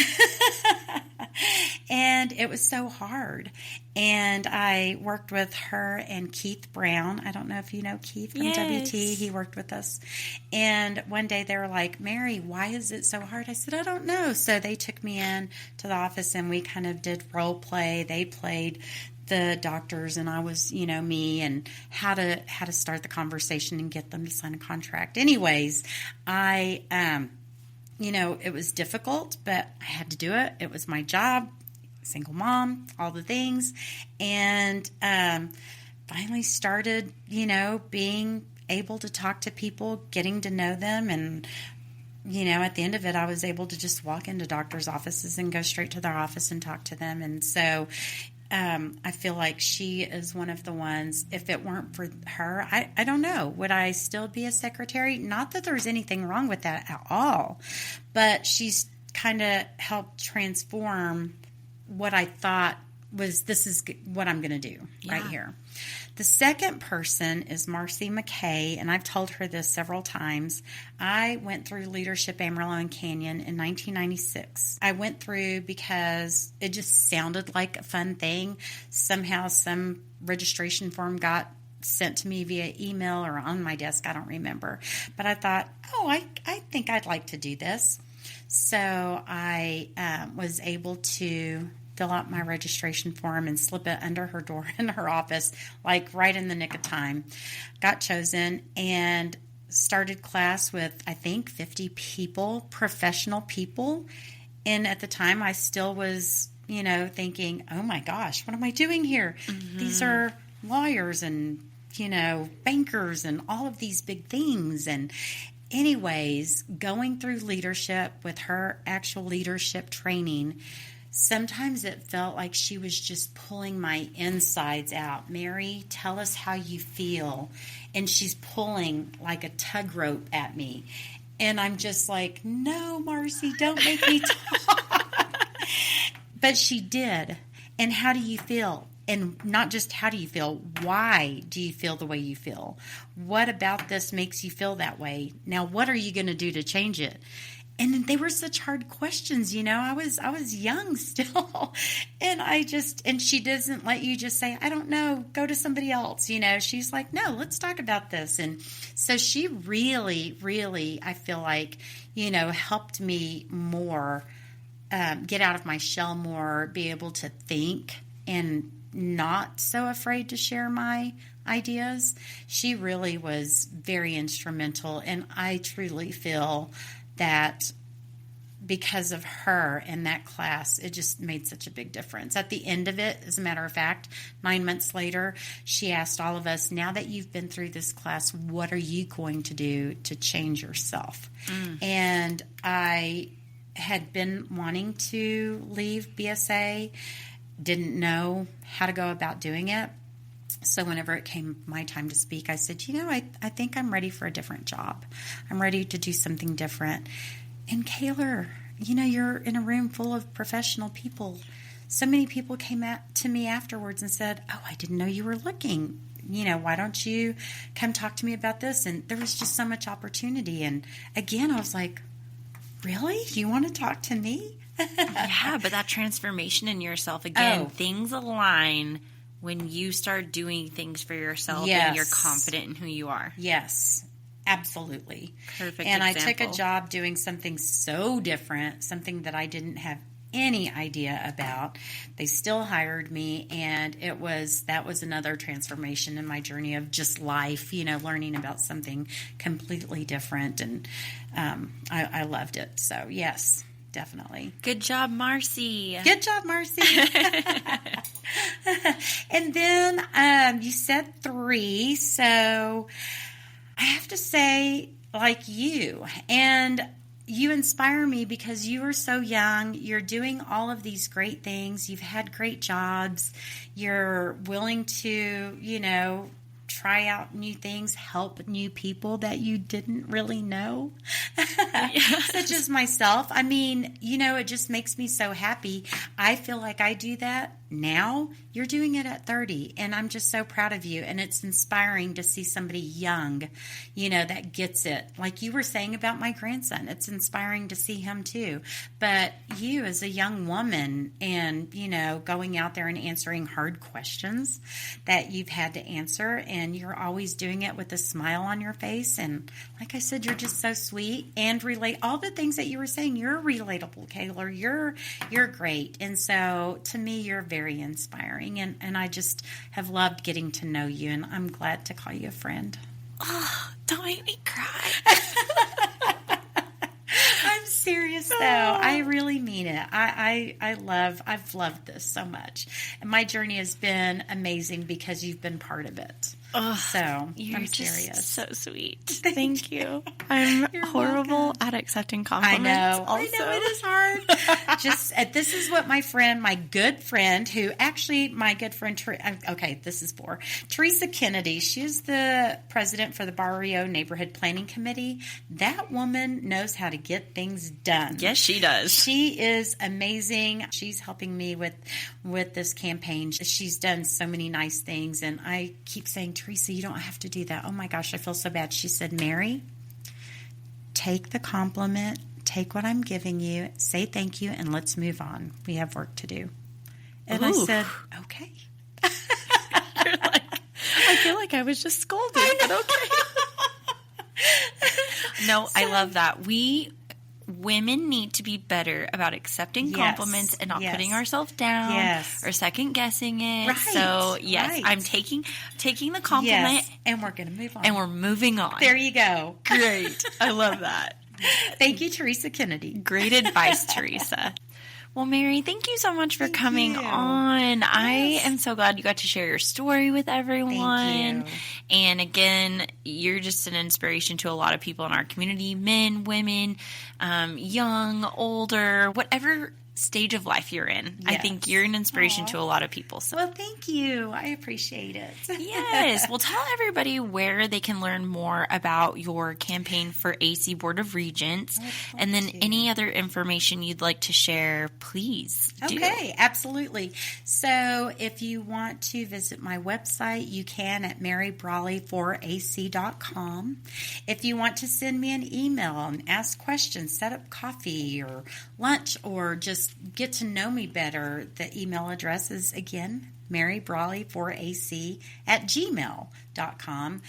B: And it was so hard. And I worked with her and Keith Brown. I don't know if you know Keith from WT. He worked with us. And one day they were like, Mary, why is it so hard? I said, I don't know. So they took me in to the office and we kind of did role play. They played the doctors and I was, me, and how to start the conversation and get them to sign a contract. Anyways, it was difficult, but I had to do it. It was my job, single mom, all the things. And finally started, being able to talk to people, getting to know them. And, at the end of it, I was able to just walk into doctors' offices and go straight to their office and talk to them. And so I feel like she is one of the ones, if it weren't for her, I don't know, would I still be a secretary? Not that there's anything wrong with that at all, but she's kind of helped transform what I thought was, this is what I'm going to do right here. The second person is Marcy McKay, and I've told her this several times. I went through Leadership Amarillo and Canyon in 1996. I went through because it just sounded like a fun thing. Somehow some registration form got sent to me via email or on my desk. I don't remember. But I thought, I think I'd like to do this. So I was able to fill out my registration form and slip it under her door in her office, like right in the nick of time. Got chosen and started class with, I think, 50 people, professional people. And at the time, I still was, thinking, oh my gosh, what am I doing here? Mm-hmm. These are lawyers and, bankers and all of these big things. And anyways, going through leadership with her actual leadership training, sometimes it felt like she was just pulling my insides out. Mary, tell us how you feel. And she's pulling like a tug rope at me. And I'm just like, no, Marcy, don't make me talk. But she did. And how do you feel? And not just how do you feel, why do you feel the way you feel? What about this makes you feel that way? Now, what are you going to do to change it? And they were such hard questions, I was young still. And she doesn't let you just say, I don't know, go to somebody else. She's like, no, let's talk about this. And so she really, really, I feel like, helped me more, get out of my shell more, be able to think and not so afraid to share my ideas. She really was very instrumental. And I truly feel that because of her and that class, it just made such a big difference. At the end of it, as a matter of fact, 9 months later, she asked all of us, now that you've been through this class, what are you going to do to change yourself? And I had been wanting to leave BSA, didn't know how to go about doing it. So whenever it came my time to speak, I said, I think I'm ready for a different job. I'm ready to do something different. And Kaylor, you're in a room full of professional people. So many people came to me afterwards and said, oh, I didn't know you were looking. Why don't you come talk to me about this? And there was just so much opportunity. And again, I was like, really? You want to talk to me?
C: Yeah, but that transformation in yourself, again, things align when you start doing things for yourself and you're confident in who you are.
B: Yes, absolutely.
C: Perfect
B: and
C: example.
B: I took a job doing something so different, something that I didn't have any idea about. They still hired me, and that was another transformation in my journey of just life, learning about something completely different, and I loved it. So, yes. Definitely.
C: Good job, Marcy.
B: Good job, Marcy. And then you said 3, so I have to say, like you, and you inspire me because you are so young. You're doing all of these great things. You've had great jobs. You're willing to, try out new things, help new people that you didn't really know, such as myself. I mean, it just makes me so happy. I feel like I do that now, you're doing it at 30. And I'm just so proud of you. And it's inspiring to see somebody young, that gets it. Like you were saying about my grandson, it's inspiring to see him too. But you as a young woman and, going out there and answering hard questions that you've had to answer, and you're always doing it with a smile on your face. And like I said, you're just so sweet and relate all the things that you were saying. You're relatable, Kayla. You're great. And so to me, you're very inspiring. And I just have loved getting to know you. And I'm glad to call you a friend.
C: Oh, don't make me cry.
B: I'm serious though. I really mean it. I've loved this so much. And my journey has been amazing because you've been part of it.
C: Oh,
B: so I'm
C: just
B: serious.
C: So sweet. Thank you. I'm horrible at accepting compliments.
B: I know it is hard. This is what my good friend, this is for Teresa Kennedy. She's the president for the Barrio Neighborhood Planning Committee. That woman knows how to get things done.
C: Yes, she does.
B: She is amazing. She's helping me with this campaign. She's done so many nice things, and I keep saying, Teresa, you don't have to do that. Oh my gosh, I feel so bad. She said, Mary, take the compliment, take what I'm giving you, say thank you, and let's move on. We have work to do. And I said, okay.
C: You're like, I feel like I was just scolded, but okay. No, I love that. Women need to be better about accepting compliments and not putting ourselves down or second guessing it.
B: Right,
C: so I'm taking the compliment,
B: and we're going to move on.
C: And we're moving on.
B: There you go.
C: Great. I love that.
B: Thank you, Teresa Kennedy.
C: Great advice, Teresa. Well, Mary, thank you so much for coming on. Yes. I am so glad you got to share your story with everyone.
B: Thank you.
C: And again, you're just an inspiration to a lot of people in our community, men, women, young, older, whatever stage of life you're in. Yes. I think you're an inspiration to a lot of people. So.
B: Well, thank you. I appreciate it.
C: Yes. Well, tell everybody where they can learn more about your campaign for AC Board of Regents. And then any other information you'd like to share, please do.
B: Okay, absolutely. So if you want to visit my website, you can at marybralley4ac.com. If you want to send me an email and ask questions, set up coffee or lunch, or just get to know me better, the email address is, again, marybralley4ac@gmail.com.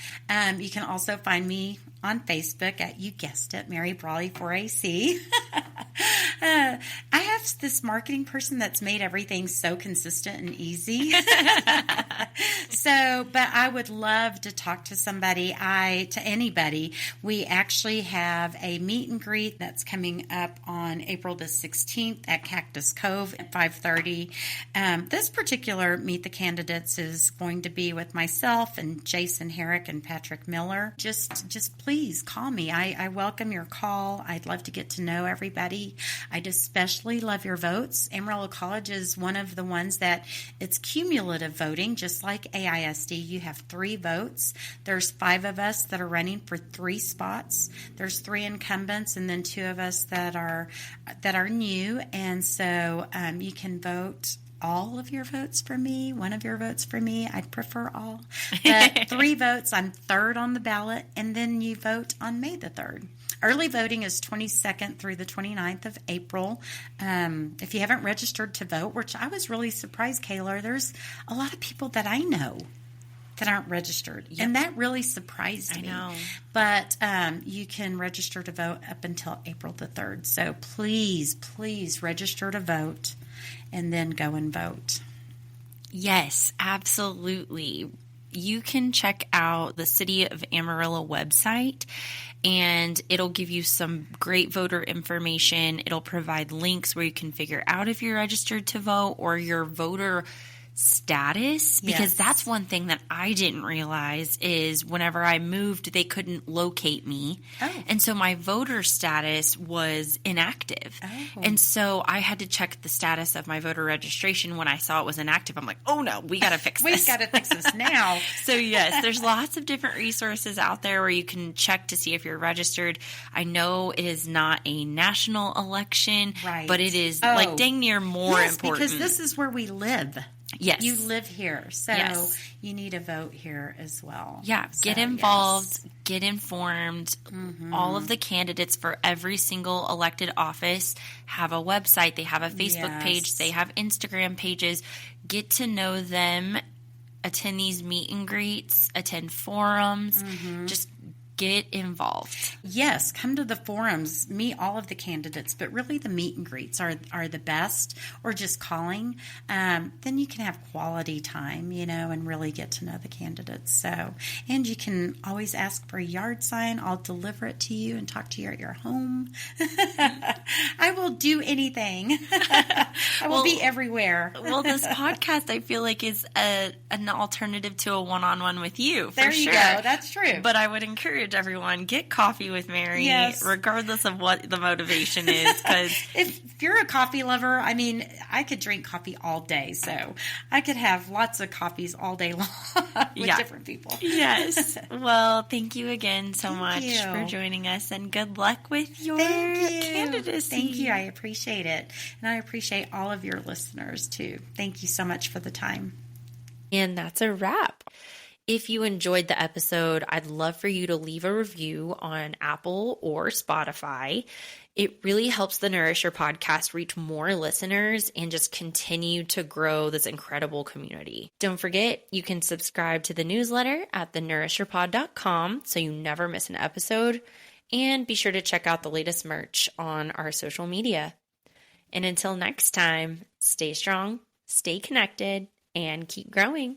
B: You can also find me on Facebook at, you guessed it, Mary Bralley 4AC. I have this marketing person that's made everything so consistent and easy. But I would love to talk to somebody, to anybody. We actually have a meet and greet that's coming up on April the 16th at Cactus Cove at 5:30. This particular Meet the Candidates is going to be with myself and Jason Herrick and Patrick Miller. Just please call me. I welcome your call. I'd love to get to know everybody. I'd especially love your votes. Amarillo College is one of the ones that it's cumulative voting, just like AISD. You have 3 votes. There's 5 of us that are running for 3 spots. There's 3 incumbents and then 2 of us that are new. And so you can vote all of your votes for me, 1 of your votes for me. I'd prefer all. But 3 votes, I'm 3rd on the ballot, and then you vote on May the 3rd. Early voting is 22nd through the 29th of April. If you haven't registered to vote, which I was really surprised, Kayla, there's a lot of people that I know that aren't registered. Yep. And that really surprised me. I know. But you can register to vote up until April the 3rd. So please register to vote and then go and vote.
C: Yes, absolutely. You can check out the City of Amarillo website, and it'll give you some great voter information. It'll provide links where you can figure out if you're registered to vote or your voter status, because that's one thing that I didn't realize is whenever I moved, they couldn't locate me. Oh. And so my voter status was inactive. Oh. And so I had to check the status of my voter registration when I saw it was inactive. I'm like, oh no, we got to fix this.
B: We got to fix this now.
C: So yes, there's lots of different resources out there where you can check to see if you're registered. I know it is not a national election, right, but it is like dang near more important.
B: Because this is where we live.
C: Yes.
B: You live here, so
C: Yes.
B: you need to vote here as well.
C: Yeah, get
B: So,
C: involved,
B: yes.
C: get informed. All of the candidates for every single elected office have a website. They have a Facebook page. They have Instagram pages. Get to know them. Attend these meet and greets. Attend forums. Just get involved.
B: Yes, come to the forums, meet all of the candidates, but really the meet and greets are the best, or just calling. Then you can have quality time, and really get to know the candidates. So, and you can always ask for a yard sign. I'll deliver it to you and talk to you at your home. I will do anything. I will be everywhere.
C: Well, this podcast, I feel like, is an alternative to a one-on-one with you.
B: There you go. That's true.
C: But I would encourage everyone, get coffee with Mary, regardless of what the motivation is. Because
B: if you're a coffee lover, I could drink coffee all day, so I could have lots of coffees all day long with different people.
C: Yes. Well, thank you again so much for joining us, and good luck with your candidacy.
B: Thank you. I appreciate it, and I appreciate all of your listeners too. Thank you so much for the time.
A: And that's a wrap. If you enjoyed the episode, I'd love for you to leave a review on Apple or Spotify. It really helps the Nourisher podcast reach more listeners and just continue to grow this incredible community. Don't forget, you can subscribe to the newsletter at thenourisherpod.com so you never miss an episode. And be sure to check out the latest merch on our social media. And until next time, stay strong, stay connected, and keep growing.